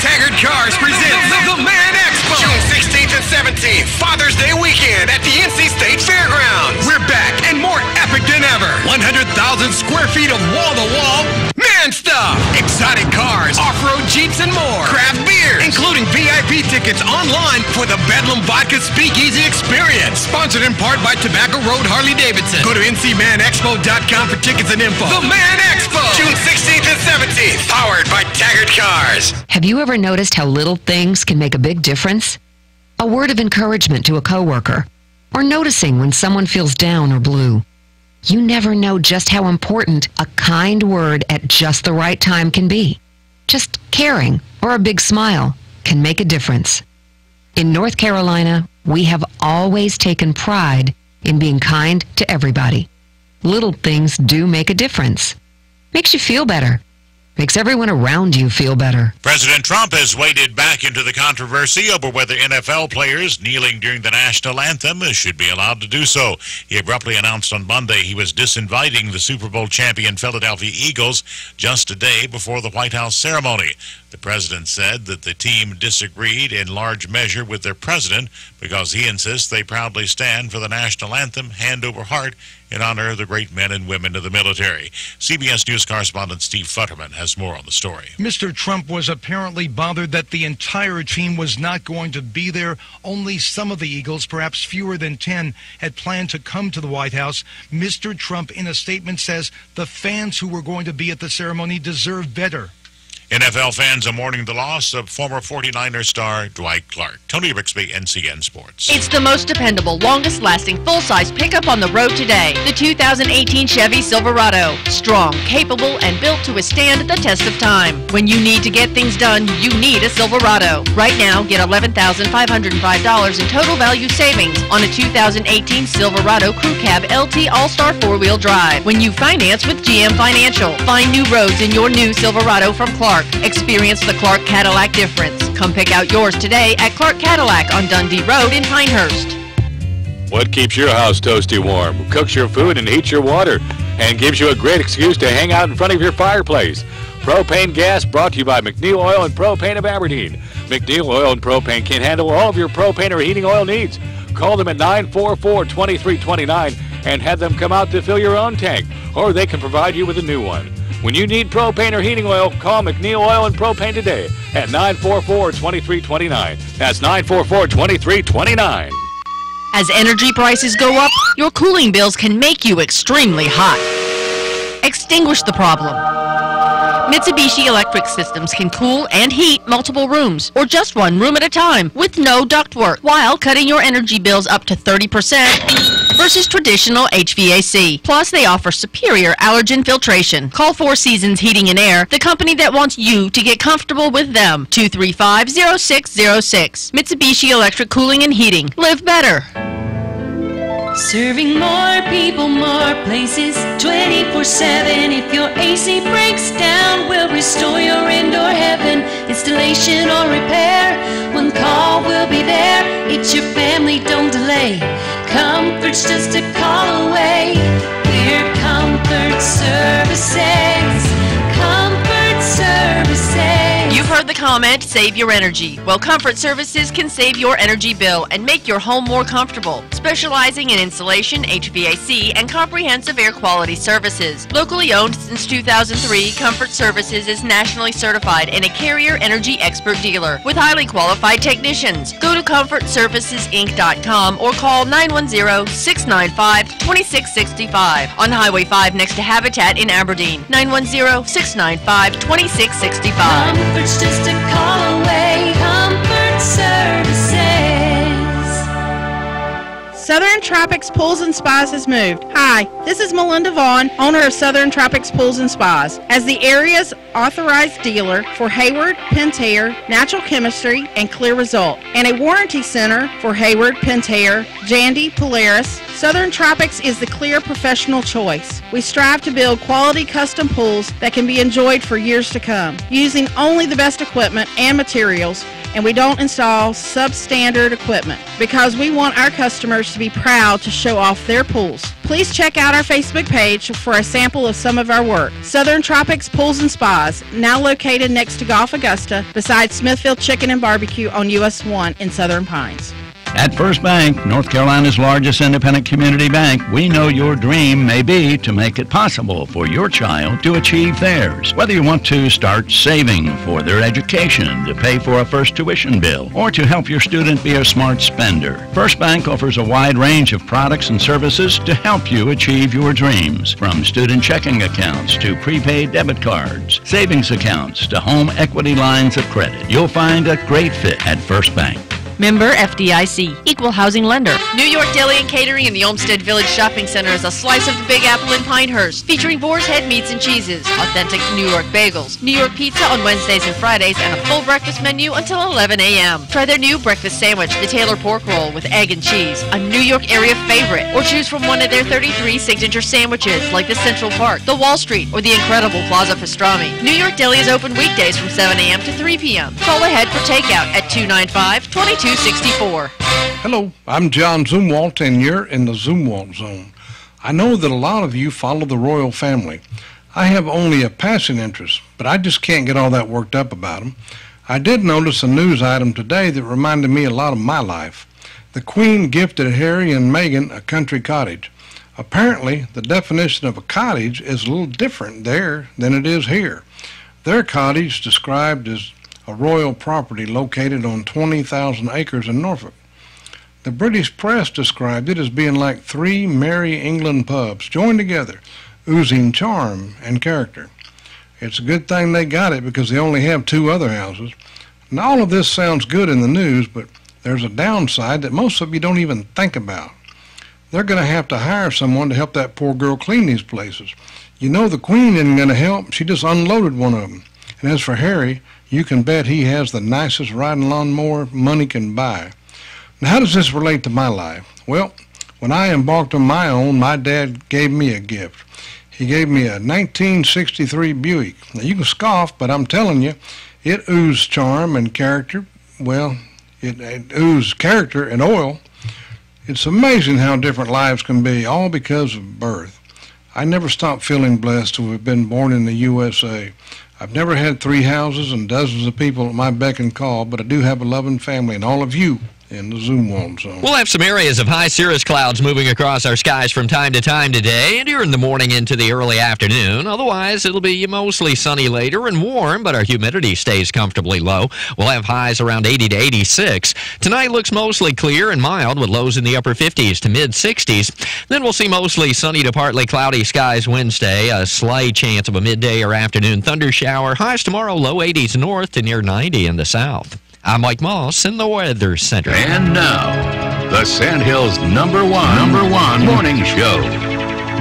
Taggart Cars presents the Man Expo, June 16th and 17th, Father's Day weekend at the NC State Fairgrounds. We're back and more epic than ever. 100,000 square feet of wall-to-wall man stuff, exotic cars, off-road Jeeps, and more. Craft beers, including VIP tickets online for the Bedlam Vodka Speakeasy experience. Sponsored in part by Tobacco Road Harley-Davidson. Go to ncmanexpo.com for tickets and info. The Man Expo, June 16th and 17th, powered by Taggart Cars. Have you ever noticed how little things can make a big difference? A word of encouragement to a coworker, or noticing when someone feels down or blue. You never know just how important a kind word at just the right time can be. Just caring or a big smile can make a difference. In North Carolina, we have always taken pride in being kind to everybody. Little things do make a difference. Makes you feel better. Makes everyone around you feel better. President Trump has waded back into the controversy over whether NFL players kneeling during the national anthem should be allowed to do so. He abruptly announced on Monday he was disinviting the Super Bowl champion Philadelphia Eagles just a day before the White House ceremony. The president said that the team disagreed in large measure with their president because he insists they proudly stand for the national anthem hand over heart in honor of the great men and women of the military. CBS News correspondent Steve Futterman has more on the story. Mr. Trump was apparently bothered that the entire team was not going to be there. Only some of the Eagles, perhaps fewer than 10, had planned to come to the White House. Mr. Trump, in a statement, says the fans who were going to be at the ceremony deserve better. NFL fans are mourning the loss of former 49er star Dwight Clark. Tony Rixby, NCN Sports. It's the most dependable, longest-lasting, full-size pickup on the road today. The 2018 Chevy Silverado. Strong, capable, and built to withstand the test of time. When you need to get things done, you need a Silverado. Right now, get $11,505 in total value savings on a 2018 Silverado Crew Cab LT All-Star 4-wheel drive. When you finance with GM Financial, find new roads in your new Silverado from Clark. Experience the Clark Cadillac difference. Come pick out yours today at Clark Cadillac on Dundee Road in Pinehurst. What keeps your house toasty warm, cooks your food and heats your water, and gives you a great excuse to hang out in front of your fireplace? Propane gas brought to you by McNeil Oil and Propane of Aberdeen. McNeil Oil and Propane can handle all of your propane or heating oil needs. Call them at 944-2329 and have them come out to fill your own tank, or they can provide you with a new one. When you need propane or heating oil, call McNeil Oil and Propane today at 944-2329. That's 944-2329. As energy prices go up, your cooling bills can make you extremely hot. Extinguish the problem. Mitsubishi Electric Systems can cool and heat multiple rooms, or just one room at a time, with no ductwork, while cutting your energy bills up to 30% versus traditional HVAC. Plus, they offer superior allergen filtration. Call Four Seasons Heating and Air, the company that wants you to get comfortable with them. 235-0606. Mitsubishi Electric Cooling and Heating. Live better. Serving more people, more places, 24/7. If your AC breaks down, we'll restore your indoor heaven. Installation or repair, one call, we'll be there. It's your family, don't delay. Comfort's just a call away. We're Comfort Services. Comfort Services. You've heard the comment, save your energy. Well, Comfort Services can save your energy bill and make your home more comfortable. Specializing in installation, HVAC, and comprehensive air quality services. Locally owned since 2003, Comfort Services is nationally certified and a Carrier Energy Expert dealer with highly qualified technicians. Go to ComfortServicesInc.com or call 910-695-2665 on Highway 5 next to Habitat in Aberdeen. 910-695-2665. Comfort's just a call away. Comfort Services. Southern Tropics Pools and Spas has moved. Hi, this is Melinda Vaughn, owner of Southern Tropics Pools and Spas. As the area's authorized dealer for Hayward, Pentair, Natural Chemistry, and Clear Result, and a warranty center for Hayward, Pentair, Jandy, Polaris, Southern Tropics is the clear professional choice. We strive to build quality custom pools that can be enjoyed for years to come, using only the best equipment and materials, and we don't install substandard equipment because we want our customers to be proud to show off their pools. Please check out our Facebook page for a sample of some of our work. Southern Tropics Pools and Spas, now located next to Golf Augusta, beside Smithfield Chicken and Barbecue on US 1 in Southern Pines. At First Bank, North Carolina's largest independent community bank, we know your dream may be to make it possible for your child to achieve theirs. Whether you want to start saving for their education, to pay for a first tuition bill, or to help your student be a smart spender, First Bank offers a wide range of products and services to help you achieve your dreams. From student checking accounts to prepaid debit cards, savings accounts to home equity lines of credit, you'll find a great fit at First Bank. Member FDIC, Equal Housing Lender. New York Deli and Catering in the Olmsted Village Shopping Center is a slice of the Big Apple in Pinehurst, featuring Boar's Head meats and cheeses, authentic New York bagels, New York pizza on Wednesdays and Fridays, and a full breakfast menu until 11 a.m. Try their new breakfast sandwich, the Taylor Pork Roll with egg and cheese, a New York area favorite, or choose from one of their 33 signature sandwiches like the Central Park, the Wall Street, or the incredible Plaza Pastrami. New York Deli is open weekdays from 7 a.m. to 3 p.m. Call ahead for takeout at 295-2264. Hello, I'm John Zumwalt, and you're in the Zumwalt Zone. I know that a lot of you follow the royal family. I have only a passing interest, but I just can't get all that worked up about them. I did notice a news item today that reminded me a lot of my life. The Queen gifted Harry and Meghan a country cottage. Apparently, the definition of a cottage is a little different there than it is here. Their cottage described as a royal property located on 20,000 acres in Norfolk. The British press described it as being like three merry England pubs joined together, oozing charm and character. It's a good thing they got it because they only have two other houses. And all of this sounds good in the news, but there's a downside that most of you don't even think about. They're going to have to hire someone to help that poor girl clean these places. You know the Queen isn't going to help. She just unloaded one of them. And as for Harry, you can bet he has the nicest riding lawnmower money can buy. Now, how does this relate to my life? Well, when I embarked on my own, my dad gave me a gift. He gave me a 1963 Buick. Now, you can scoff, but I'm telling you, it oozed charm and character. Well, it oozed character and oil. It's amazing how different lives can be, all because of birth. I never stopped feeling blessed to have been born in the USA. I've never had three houses and dozens of people at my beck and call, but I do have a loving family, and all of you in the Zoom One Zone. We'll have some areas of high cirrus clouds moving across our skies from time to time today and during the morning into the early afternoon. Otherwise, it'll be mostly sunny later and warm, but our humidity stays comfortably low. We'll have highs around 80 to 86. Tonight looks mostly clear and mild with lows in the upper 50s to mid-60s. Then we'll see mostly sunny to partly cloudy skies Wednesday, a slight chance of a midday or afternoon thunder shower. Highs tomorrow low 80s north to near 90 in the south. I'm Mike Moss in the Weather Center. And now, the Sandhills' number one morning show.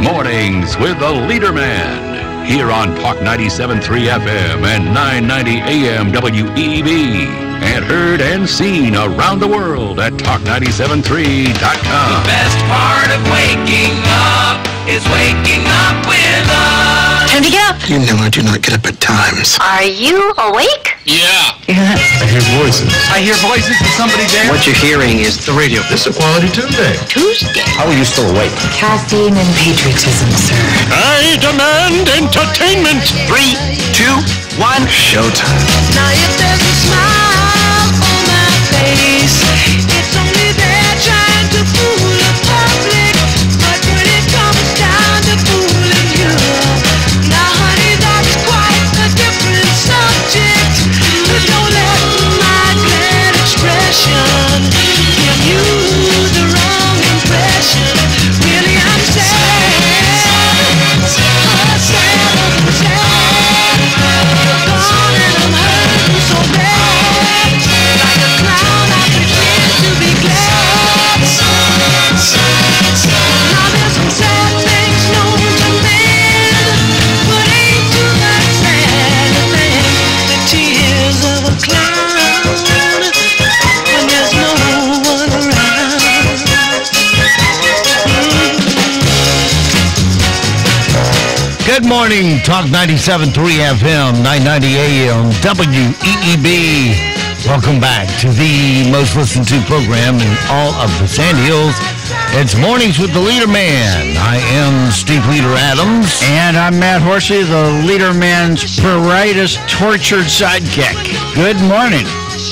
Mornings with the LeaderMan. Here on Talk 97.3 FM and 990 AM WEB. And heard and seen around the world at talk973.com. The best part of waking up is waking up with us. Time to get up. You know I do not get up at times. Are you awake? Yeah. I hear voices. I hear voices. Is somebody there? What you're hearing is the radio. This is Quality Tuesday. Tuesday? How are you still awake? Caffeine and patriotism, sir. I demand entertainment. 3, 2, 1. Showtime. Now if there's a smile on my face, it's only there trying to fool the public. But when it comes down to fooling you, now honey, that's quite a different subject. But don't let my glad expression give you the wrong impression. Really, I'm sad. Good morning, Talk 97.3 FM, 990 AM, WEEB. Welcome back to the most listened to program in all of the Sandhills. It's Mornings with the LeaderMan. I am Steve Leader Adams. And I'm Matt Horsey, the LeaderMan's brightest tortured sidekick. Good morning.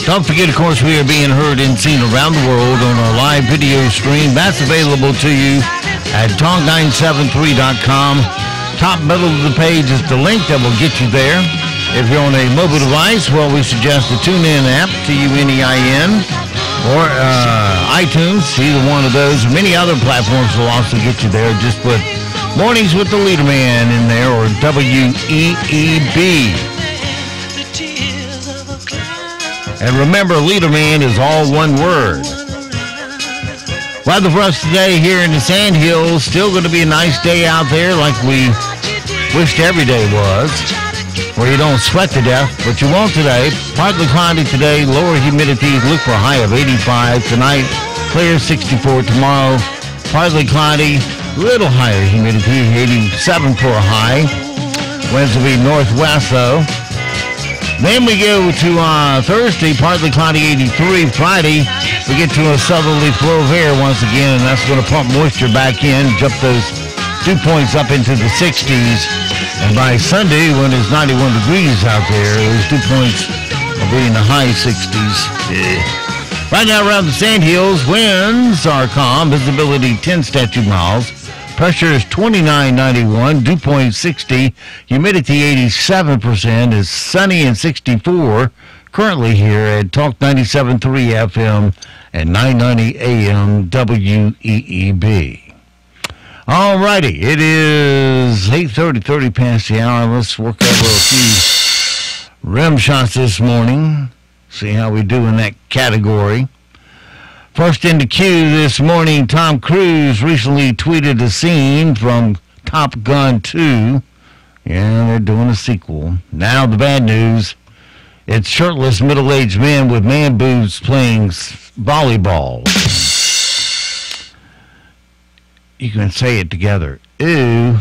Don't forget, of course, we are being heard and seen around the world on our live video stream. That's available to you at talk973.com. Top middle of the page is the link that will get you there. If you're on a mobile device, well, we suggest the TuneIn app, TUNEIN, or iTunes, either one of those. Many other platforms will also get you there. Just put Mornings with the LeaderMan in there, or WEEB. And remember, LeaderMan is all one word. Weather for us today here in the Sandhills, still going to be a nice day out there like we wished every day was, where you don't sweat to death, but you won't today. Partly cloudy today, lower humidity, look for a high of 85. Tonight, clear 64. Tomorrow, partly cloudy, little higher humidity, 87 for a high. Winds will be northwest though. Then we go to Thursday, partly cloudy, 83. Friday, we get to a southerly flow of air once again, and that's going to pump moisture back in, jump those dew points up into the 60s. And by Sunday, when it's 91 degrees out there, those dew points will be in the high 60s. Right now around the Sandhills, winds are calm, visibility 10 statute miles. Pressure is 2991, dew point 60, humidity 87%, is sunny and 64. Currently here at Talk 97.3 FM and 990 AM WEEB. All righty, it is 30 past the hour. Let's work over a few rim shots this morning, see how we do in that category. First in the queue this morning, Tom Cruise recently tweeted a scene from Top Gun 2. Yeah, they're doing a sequel. Now the bad news, it's shirtless middle-aged men with man boobs playing volleyball. You can say it together. Ew.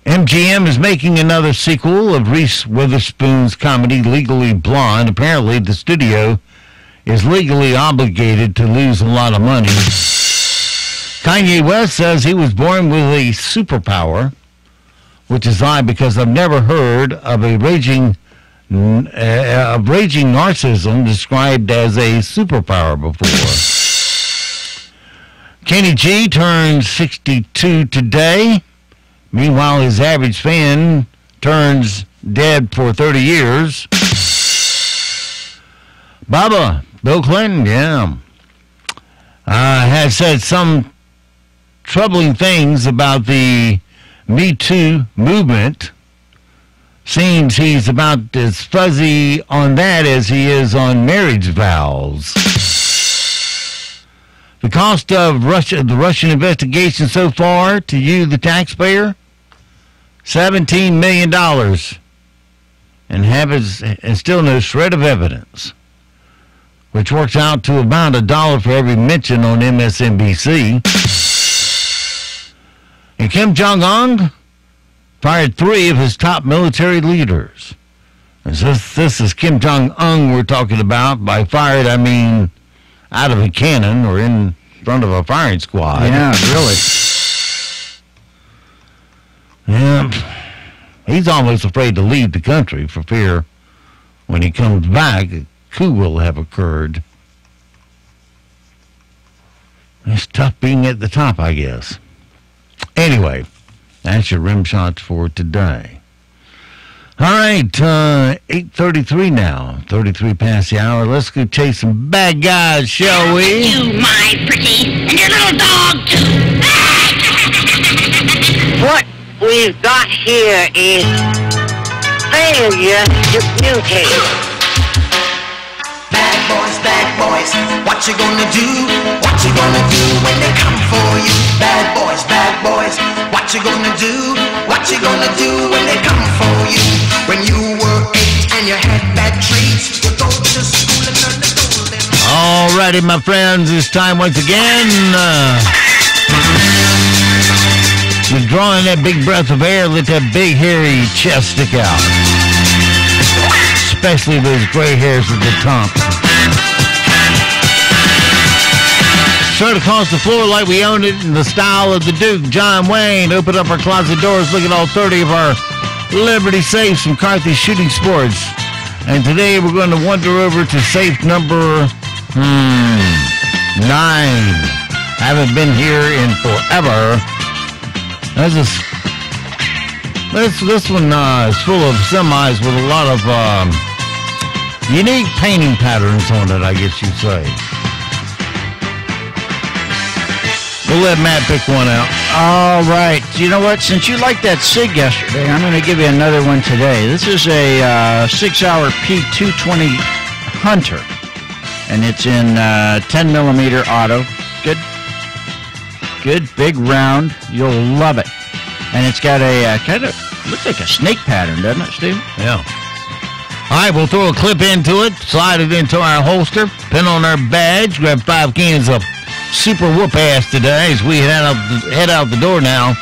MGM is making another sequel of Reese Witherspoon's comedy Legally Blonde. Apparently the studio is legally obligated to lose a lot of money. Kanye West says he was born with a superpower, which is odd because I've never heard of a raging of raging narcissism described as a superpower before. Kenny G turns 62 today. Meanwhile, his average fan turns dead for 30 years. Bubba, Bill Clinton, has said some troubling things about the Me Too movement. Seems he's about as fuzzy on that as he is on marriage vows. The cost of the Russian investigation so far to you, the taxpayer, $17 million, and still no shred of evidence, which works out to about $1 for every mention on MSNBC. And Kim Jong-un fired 3 of his top military leaders. And this is Kim Jong-un we're talking about. By fired, I mean out of a cannon or in front of a firing squad. Yeah, really. Yeah. He's almost afraid to leave the country for fear when he comes back, a coup will have occurred. It's tough being at the top, I guess. Anyway, that's your rim shots for today. All right, 8:33 now, 33 past the hour. Let's go chase some bad guys, shall we? You, my pretty, and your little dog, too. What we've got here is failure to mutate. Bad boys, what you gonna do? What you gonna do when they come for you? Bad boys, what you gonna do? What you gonna do when they come for you? When you were 8 and you had bad traits, you go to school and learn the golden. All righty, my friends, it's time once again. Withdrawing that big breath of air, let that big hairy chest stick out. Especially those gray hairs at the top. Straight across the floor like we own it in the style of the Duke, John Wayne. Open up our closet doors, look at all 30 of our Liberty safes from Carthy Shooting Sports. And today we're going to wander over to safe number 9. Haven't been here in forever. This one is full of semis with a lot of unique painting patterns on it, I guess you'd say. We'll let Matt pick one out. All right. You know what? Since you liked that SIG yesterday, I'm going to give you another one today. This is a 6-hour P220 Hunter, and it's in 10 millimeter auto. Good, big round. You'll love it. And it's got a kind of, looks like a snake pattern, doesn't it, Steve? Yeah. All right, we'll throw a clip into it, slide it into our holster, pin on our badge, grab 5 cans of super whoop ass today as we head out the door now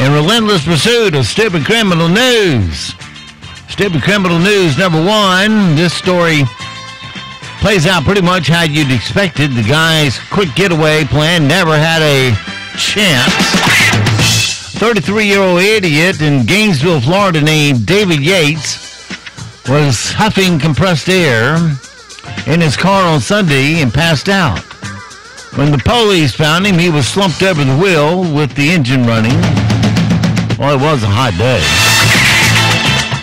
in relentless pursuit of stupid criminal news. Stupid criminal news number 1. This story plays out pretty much how you'd expected. The guy's quick getaway plan never had a chance. 33-year-old idiot in Gainesville, Florida named David Yates was huffing compressed air in his car on Sunday and passed out. When the police found him, he was slumped over the wheel with the engine running. Well, it was a hot day.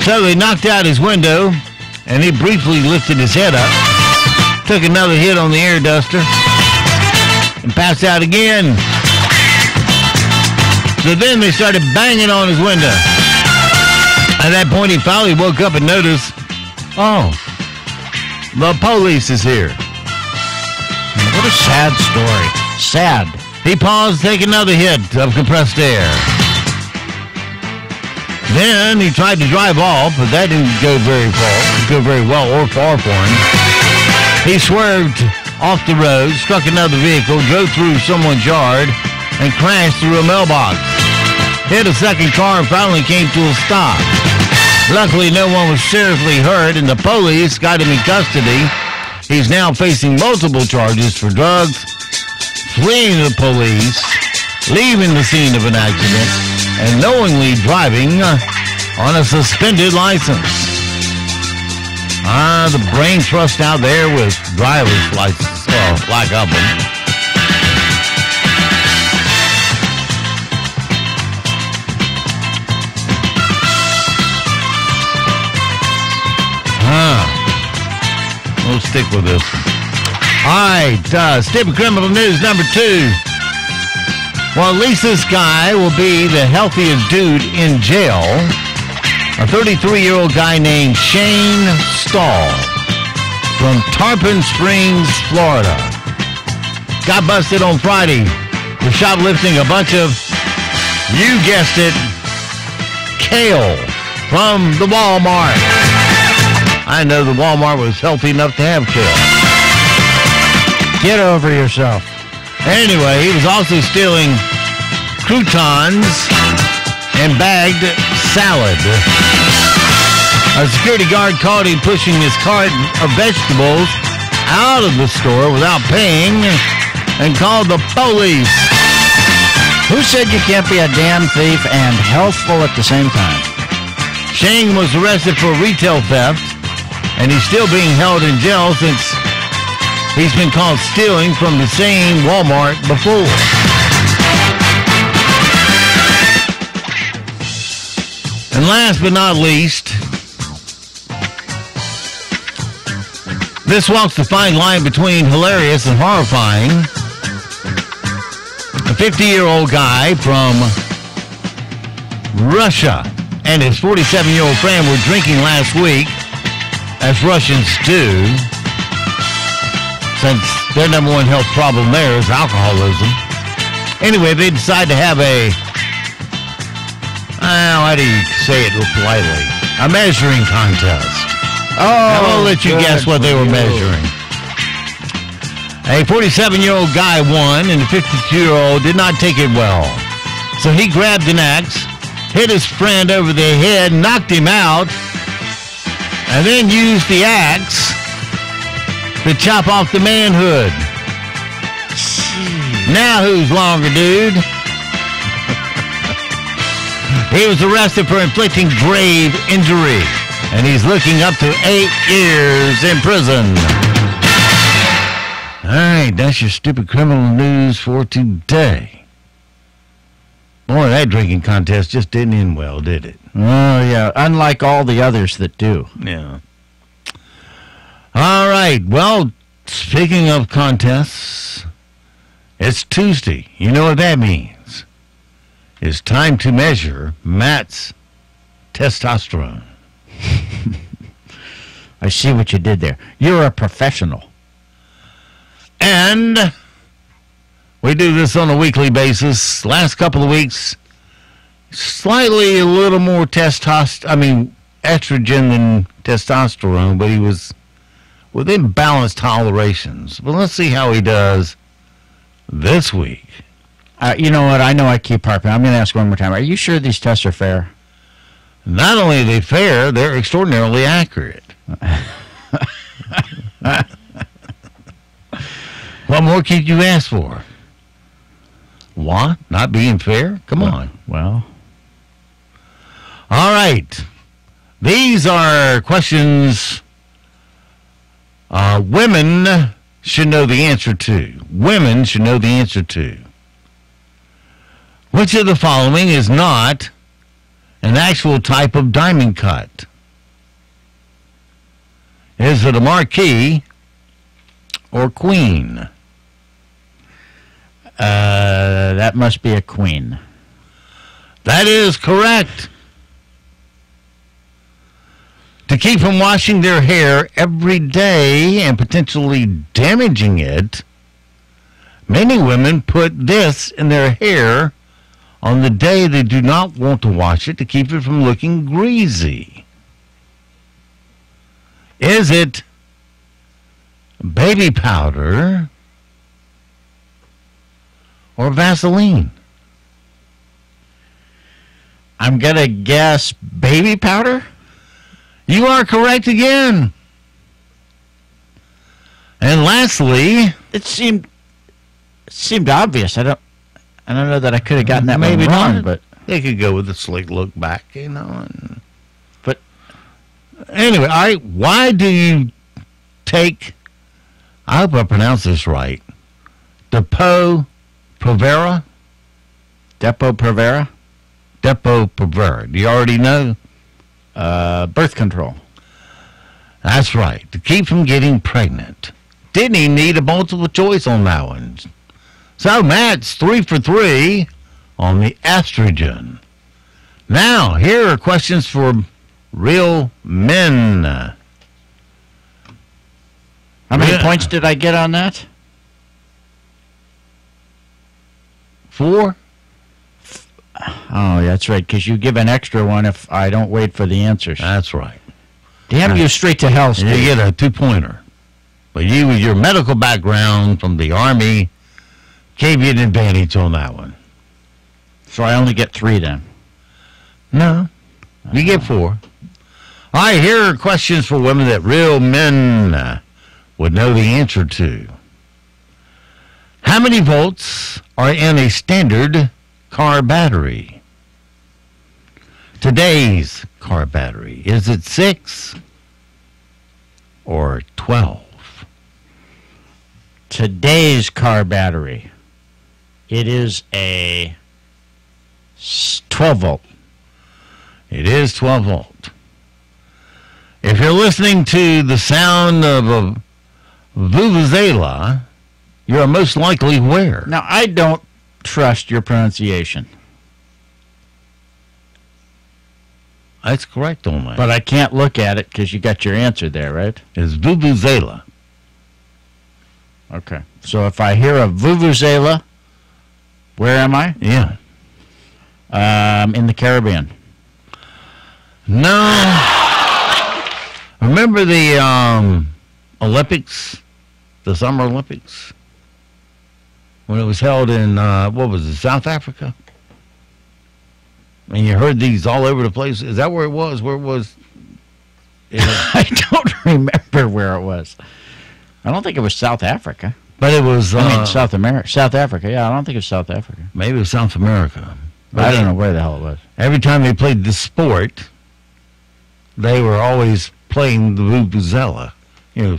So they knocked out his window, and he briefly lifted his head up, took another hit on the air duster, and passed out again. So then they started banging on his window. At that point, he finally woke up and noticed, oh, the police is here. What a sad story. Sad. He paused to take another hit of compressed air. Then he tried to drive off, but that didn't go very well or far for him. He swerved off the road, struck another vehicle, drove through someone's yard, and crashed through a mailbox. Hit a second car and finally came to a stop. Luckily, no one was seriously hurt, and the police got him in custody. He's now facing multiple charges for drugs, fleeing the police, leaving the scene of an accident, and knowingly driving on a suspended license. The brain trust out there with driver's license, well, lack of them. We'll stick with this one. All right, stupid criminal news number 2. Well, at least this guy will be the healthiest dude in jail. A 33-year-old guy named Shane Stahl from Tarpon Springs, Florida. Got busted on Friday for shoplifting a bunch of, you guessed it, kale from the Walmart. I know the Walmart was healthy enough to have kale. Get over yourself. Anyway, he was also stealing croutons and bagged salad. A security guard caught him pushing his cart of vegetables out of the store without paying and called the police. Who said you can't be a damn thief and healthful at the same time? Shane was arrested for retail theft, and he's still being held in jail since he's been caught stealing from the same Walmart before. And last but not least, this walks the fine line between hilarious and horrifying. A 50-year-old guy from Russia and his 47-year-old friend were drinking last week, as Russians do, since their number one health problem there is alcoholism. Anyway, they decided to have how do you say it politely? A measuring contest. I'm going to let you guess what they were measuring. A 47-year-old guy won, and the 52-year-old did not take it well. So he grabbed an axe, hit his friend over the head, knocked him out, and then used the axe to chop off the manhood. Now who's longer, dude? He was arrested for inflicting grave injury, and he's looking up to 8 years in prison. All right, that's your stupid criminal news for today. Boy, that drinking contest just didn't end well, did it? Oh, yeah, unlike all the others that do. Yeah. All right, well, speaking of contests, it's Tuesday. You know what that means. It's time to measure Matt's testosterone. I see what you did there. You're a professional. And we do this on a weekly basis. Last couple of weeks, slightly a little more estrogen than testosterone, but he was within balanced tolerations. But let's see how he does this week. You know what? I know I keep harping. I'm going to ask one more time. Are you sure these tests are fair? Not only are they fair, they're extraordinarily accurate. What more could you ask for? What? Not being fair? Come on. Well. All right. These are questions women should know the answer to. Women should know the answer to. Which of the following is not an actual type of diamond cut? Is it a marquee or queen? That must be a queen. That is correct. To keep from washing their hair every day and potentially damaging it, many women put this in their hair on the day they do not want to wash it to keep it from looking greasy. Is it baby powder or Vaseline? I'm going to guess baby powder? You are correct again. And lastly, it seemed obvious. I don't know that I could have gotten that maybe wrong, but they could go with a slick look back, you know. Anyway, why do you take, I hope I pronounce this right, Depo-Provera? Depo-Provera? Depo-Provera. Do you already know? Birth control. That's right, to keep from getting pregnant. Didn't he need a multiple choice on that one? So Matt's 3 for 3 on the estrogen. Now, here are questions for real men. How many points did I get on that? 4? Oh, that's right, because you give an extra one if I don't wait for the answers. That's right. Damn you straight to hell, Steve. You get a 2-pointer. But you, with your medical background from the Army, gave you an advantage on that one. So I only get 3 then? No. You get 4. All right, here are questions for women that real men would know the answer to. How many volts are in a standard car battery? Today's car battery. Is it 6 or 12? Today's car battery. It is a 12 volt. It is 12 volt. If you're listening to the sound of a vuvuzela, you're most likely where? Now, I don't trust your pronunciation. That's correct on that. But I can't look at it because you got your answer there, right? It's vuvuzela. Okay. So if I hear a vuvuzela, where am I? Yeah. In the Caribbean. No. Remember the Olympics, the Summer Olympics, when it was held in, what was it, South Africa? And you heard these all over the place. Is that where it was? Where it was? I don't remember where it was. I don't think it was South Africa. But it was... I mean, South America. South Africa, yeah. I don't think it was South Africa. Maybe it was South America. But I don't know where the hell it was. Every time they played the sport, they were always playing the vuvuzela. You know,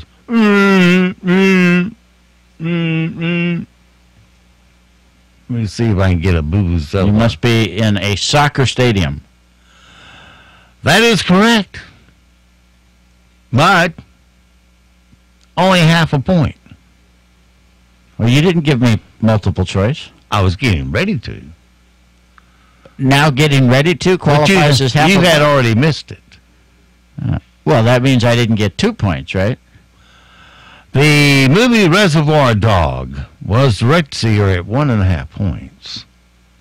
Let me see if I can get a vuvuzela. You must be in a soccer stadium. That is correct. But only half a point. Well, you didn't give me multiple choice. I was getting ready to. Now getting ready to qualifies as half a point? You had already missed it. Well, that means I didn't get 2 points, right? The movie Reservoir Dog was directed here at 1.5 points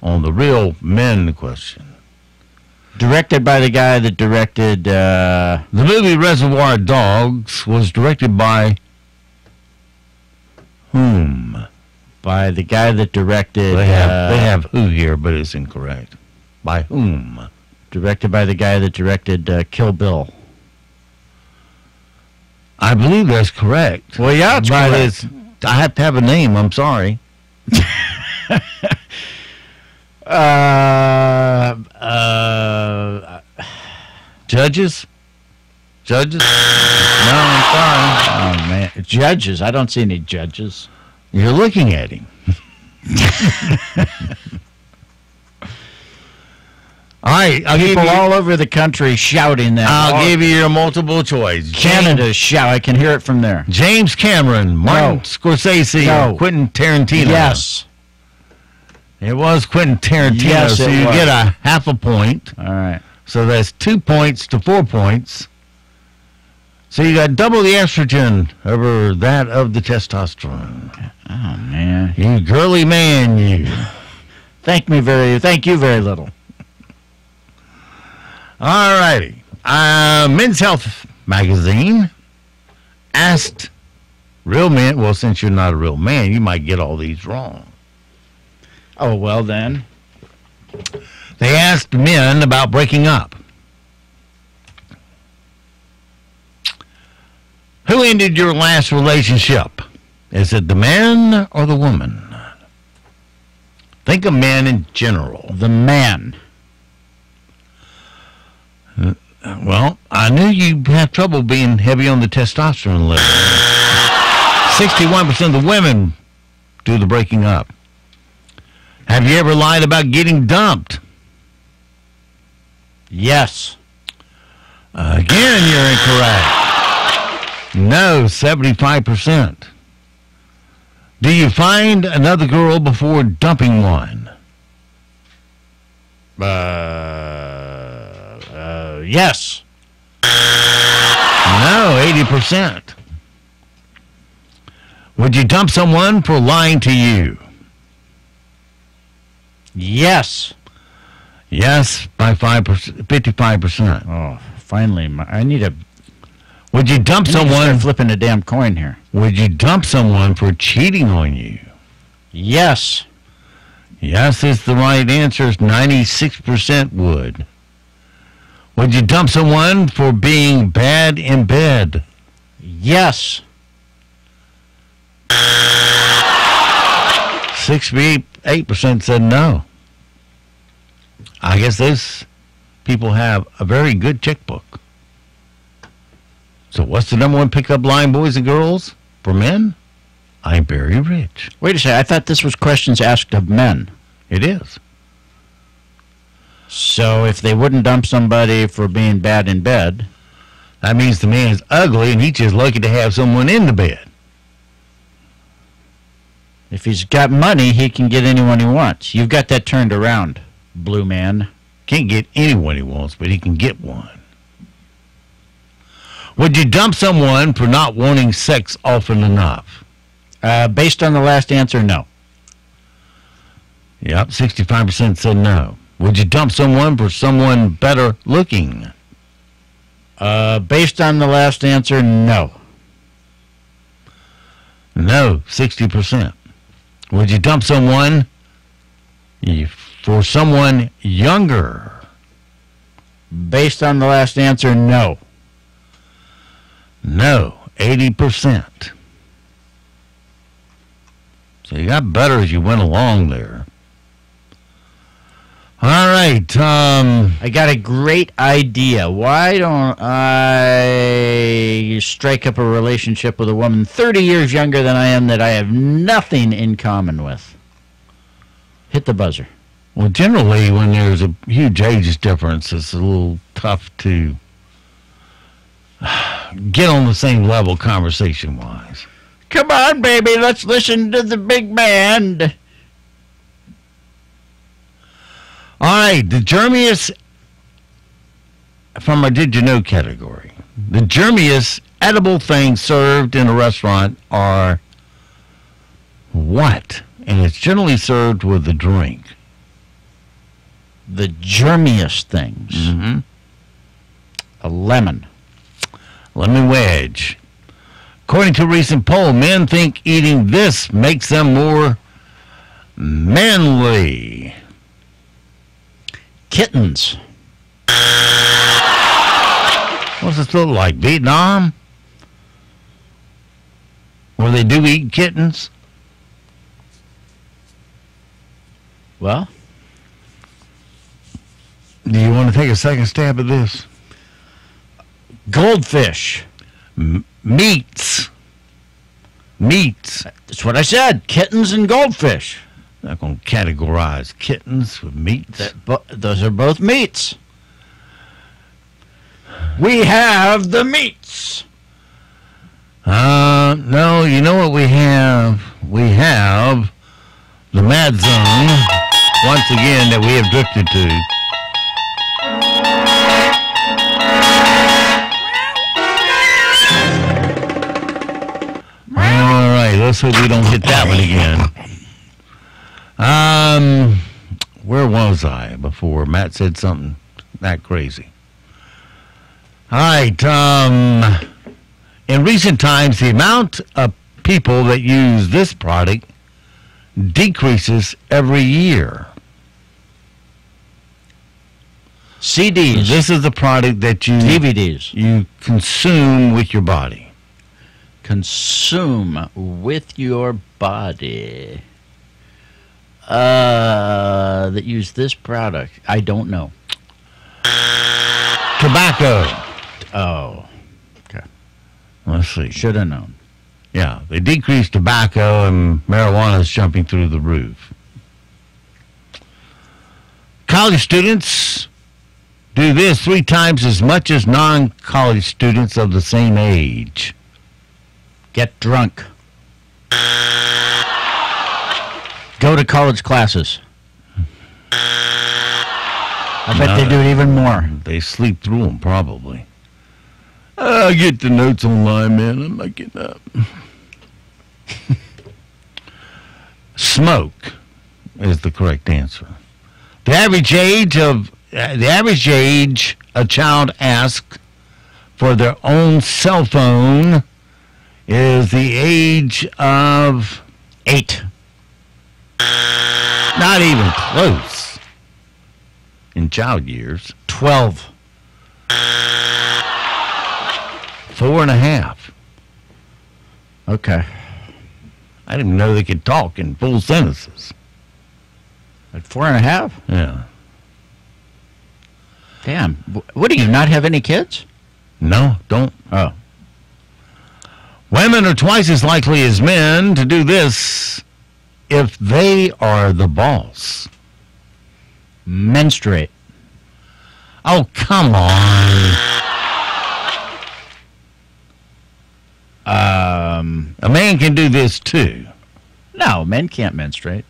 on the real men question. Directed by the guy that directed... The movie Reservoir Dogs was directed by whom? By the guy that directed... They have who here, but it's incorrect. By whom? Directed by the guy that directed Kill Bill. I believe that's correct. Well, yeah, it's correct. I have to have a name. I'm sorry. Judges? Judges? No, I'm sorry. Oh, man. Judges. I don't see any judges. You're looking at him. All right. People all over the country shouting that. I'll give you your multiple choice. Canada shout. I can hear it from there. James Cameron, Martin Scorsese, or Quentin Tarantino. Yes. It was Quentin Tarantino, yes, so you get a half a point. All right. So that's 2 points to 4 points. So you got double the estrogen over that of the testosterone. Oh, man. You girly man, you. Thank you very little. All righty. Men's Health magazine asked real men, well, since you're not a real man, you might get all these wrong. Oh, well then. They asked men about breaking up. Who ended your last relationship? Is it the man or the woman? Think of men in general. The man. Well, I knew you have trouble being heavy on the testosterone level. 61% of the women do the breaking up. Have you ever lied about getting dumped? Yes. Again, you're incorrect. No, 75%. Do you find another girl before dumping one? Yes. No, 80%. Would you dump someone for lying to you? Yes. Yes, by 55%. Oh, finally, I need a... Would you dump someone... flipping a damn coin here. Would you dump someone for cheating on you? Yes. Yes is the right answer. 96% would. Would you dump someone for being bad in bed? Yes. 68% said no. I guess those people have a very good checkbook. So what's the number one pickup line, boys and girls? For men? I'm very rich. Wait a second. I thought this was questions asked of men. It is. So if they wouldn't dump somebody for being bad in bed... That means the man's ugly and he's just lucky to have someone in the bed. If he's got money, he can get anyone he wants. You've got that turned around, Blue Man. Can't get anyone he wants, but he can get one. Would you dump someone for not wanting sex often enough? Based on the last answer, no. Yep, 65% said no. Would you dump someone for someone better looking? Based on the last answer, no. No, 60%. Would you dump someone for someone younger? Based on the last answer, no. No, 80%. So you got better as you went along there. All right. I got a great idea. Why don't I strike up a relationship with a woman 30 years younger than I am that I have nothing in common with? Hit the buzzer. Well, generally, when there's a huge age difference, it's a little tough to get on the same level conversation-wise. Come on, baby, let's listen to the big band. All right, the germiest, from our Did You Know category, the germiest edible things served in a restaurant are what? And it's generally served with a drink. The germiest things. Mm-hmm. A lemon. Lemon wedge. According to a recent poll, men think eating this makes them more manly. Kittens. What's this look like? Vietnam? Where they do eat kittens? Well? Do you want to take a second stab at this? Goldfish. Meats. Meats. That's what I said. Kittens and goldfish. I'm not going to categorize kittens with meats. Those are both meats. We have the meats. No, you know what we have? We have the Mad Zone, once again, that we have drifted to. All right, let's hope we don't hit that one again. Where was I before Matt said something that crazy? All right, in recent times, the amount of people that use this product decreases every year. CDs. This is the product that you... DVDs. You consume with your body. Consume with your body. That use this product. I don't know. Tobacco. Oh, okay. Let's see. Should have known. Yeah, they decreased tobacco and marijuana is jumping through the roof. College students do this 3 times as much as non-college students of the same age. Get drunk. Go to college classes. I bet they do it even more. They sleep through them, probably. I get the notes online, man. I'm not getting up. Smoke is the correct answer. The average age a child asks for their own cell phone is the age of 8. Not even close. In child years. 12. 4.5. Okay. I didn't even know they could talk in full sentences. At 4.5? Yeah. Damn. What, do you not have any kids? No, don't. Oh. Women are twice as likely as men to do this if they are the boss. Menstruate. Oh, come on. A man can do this too. No, men can't menstruate.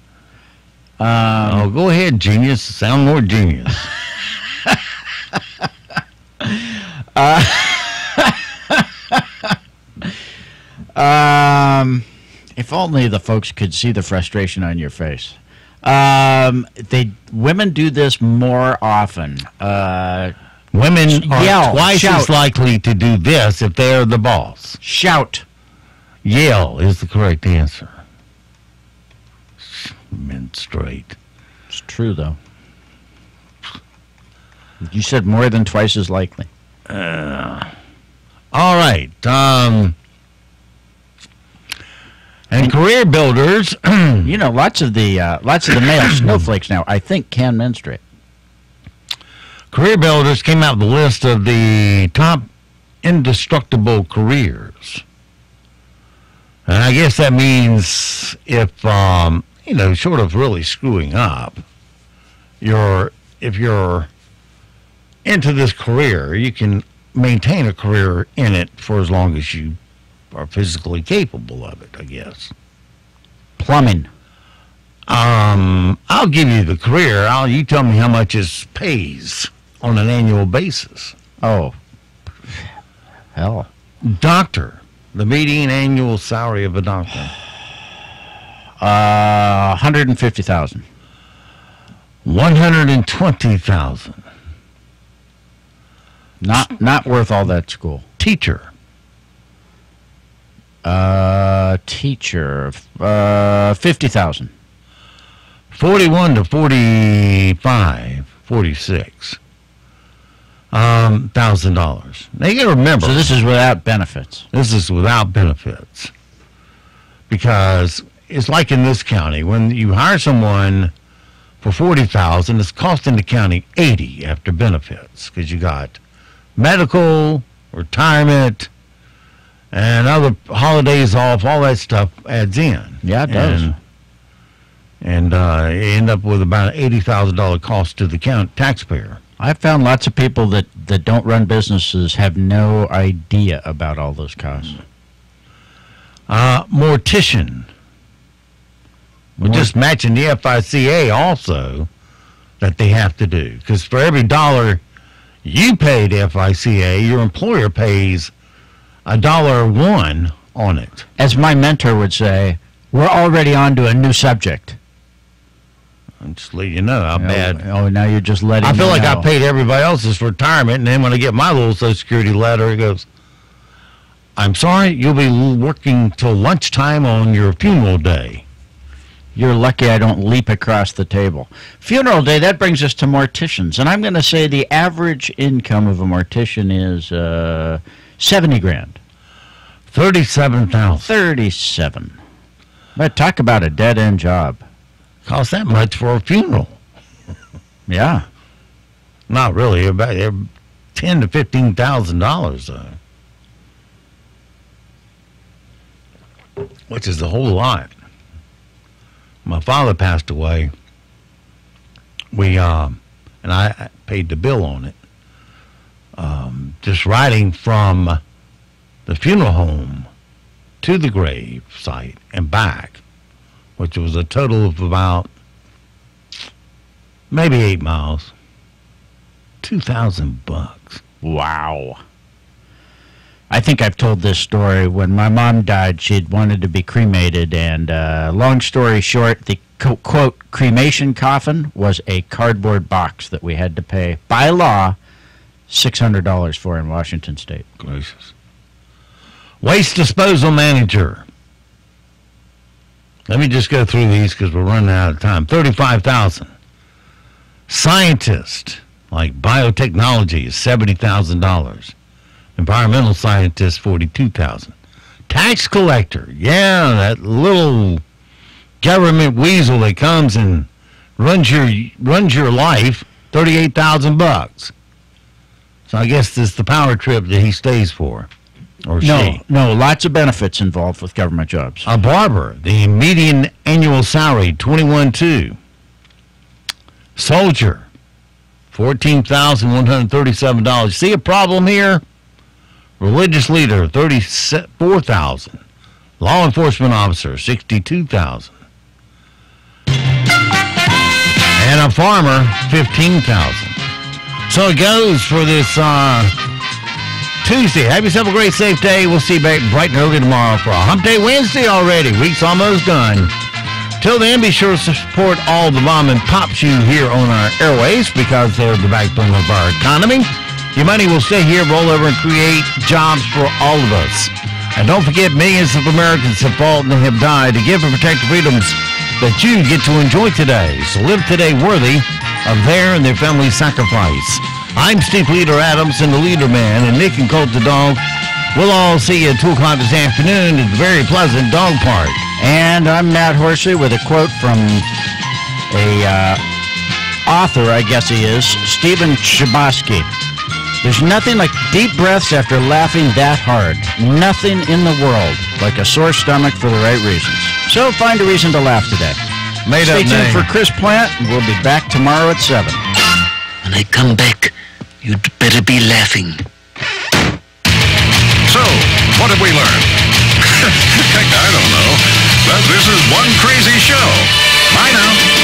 Oh, go ahead, genius. Sound more genius. If only the folks could see the frustration on your face. Women do this more often. Women are twice as likely to do this if they're the boss. Shout. Yell is the correct answer. Menstruate. It's true, though. You said more than twice as likely. All right. And career builders, you know, lots of the male snowflakes now, I think, can menstruate. Career builders came out with a list of the top indestructible careers. And I guess that means if, short of really screwing up, if you're into this career, you can maintain a career in it for as long as you are physically capable of it, I guess. Plumbing. I'll give you the career. You tell me how much it pays on an annual basis. Oh, hell. Doctor. The median annual salary of a doctor. $150,000. $120,000. Not worth all that school. Teacher. Teacher. $50,000. 41 to 45, 46. $1,000. Now you got to remember. So this is without benefits. This is without benefits. Because it's like in this county, when you hire someone for $40,000, it's costing the county $80,000 after benefits, because you got medical, retirement, and other holidays off. All that stuff adds in. Yeah, it does. And you end up with about an $80,000 cost to the county taxpayer. I've found lots of people that don't run businesses have no idea about all those costs. Mortician. We're just matching the FICA also that they have to do. Because for every dollar you pay to FICA, your employer pays $1.01 on it. As my mentor would say, we're already on to a new subject. I'm just letting you know how bad. Oh, now you're just letting I feel me like know. I paid everybody else's retirement, and then when I get my little Social Security letter, it goes, I'm sorry, you'll be working till lunchtime on your funeral day. You're lucky I don't leap across the table. Funeral day, that brings us to morticians. And I'm going to say the average income of a mortician is $70,000. $37,000. 37. But talk about a dead-end job. Costs that much for a funeral. Yeah. Not really. About $10 $10,000 to $15,000, though, which is a whole lot. My father passed away. And I paid the bill on it. Just riding from the funeral home to the grave site and back, which was a total of about maybe 8 miles. $2,000. Wow. I think I've told this story. When my mom died, she'd wanted to be cremated, and long story short, the quote cremation coffin was a cardboard box that we had to pay by law $600 for in Washington State. Gracious. Waste disposal manager. Let me just go through these because we're running out of time. $35,000. Scientist, like biotechnology, is $70,000. Environmental scientist, $42,000. Tax collector, yeah, that little government weasel that comes and runs your life, $38,000. So I guess this is the power trip that he stays for, or she. No, lots of benefits involved with government jobs. A barber, the median annual salary, $21,200. Soldier, $14,137. See a problem here? Religious leader, $34,000. Law enforcement officer, $62,000. And a farmer, $15,000. So it goes for this Tuesday. Have yourself a great, safe day. We'll see you back bright and early tomorrow for a Hump Day Wednesday already. Week's almost done. Till then, be sure to support all the mom and pops you here on our airways because they're the backbone of our economy. Your money will stay here, roll over, and create jobs for all of us. And don't forget, millions of Americans have fallen and have died to give and protect the freedoms that you get to enjoy today. So live today worthy of their and their family's sacrifice. I'm Steve Leader Adams and the Leader Man, and Nick and Colt the dog. We'll all see you at 2 o'clock this afternoon at the very pleasant dog park. And I'm Matt Horsley with a quote from a author, I guess he is, Stephen Chbosky. There's nothing like deep breaths after laughing that hard. Nothing in the world like a sore stomach for the right reasons. So find a reason to laugh today. Stay tuned for Chris Plant, and we'll be back tomorrow at 7. When I come back, you'd better be laughing. So, what have we learned? Heck, I don't know. But this is one crazy show. Bye now.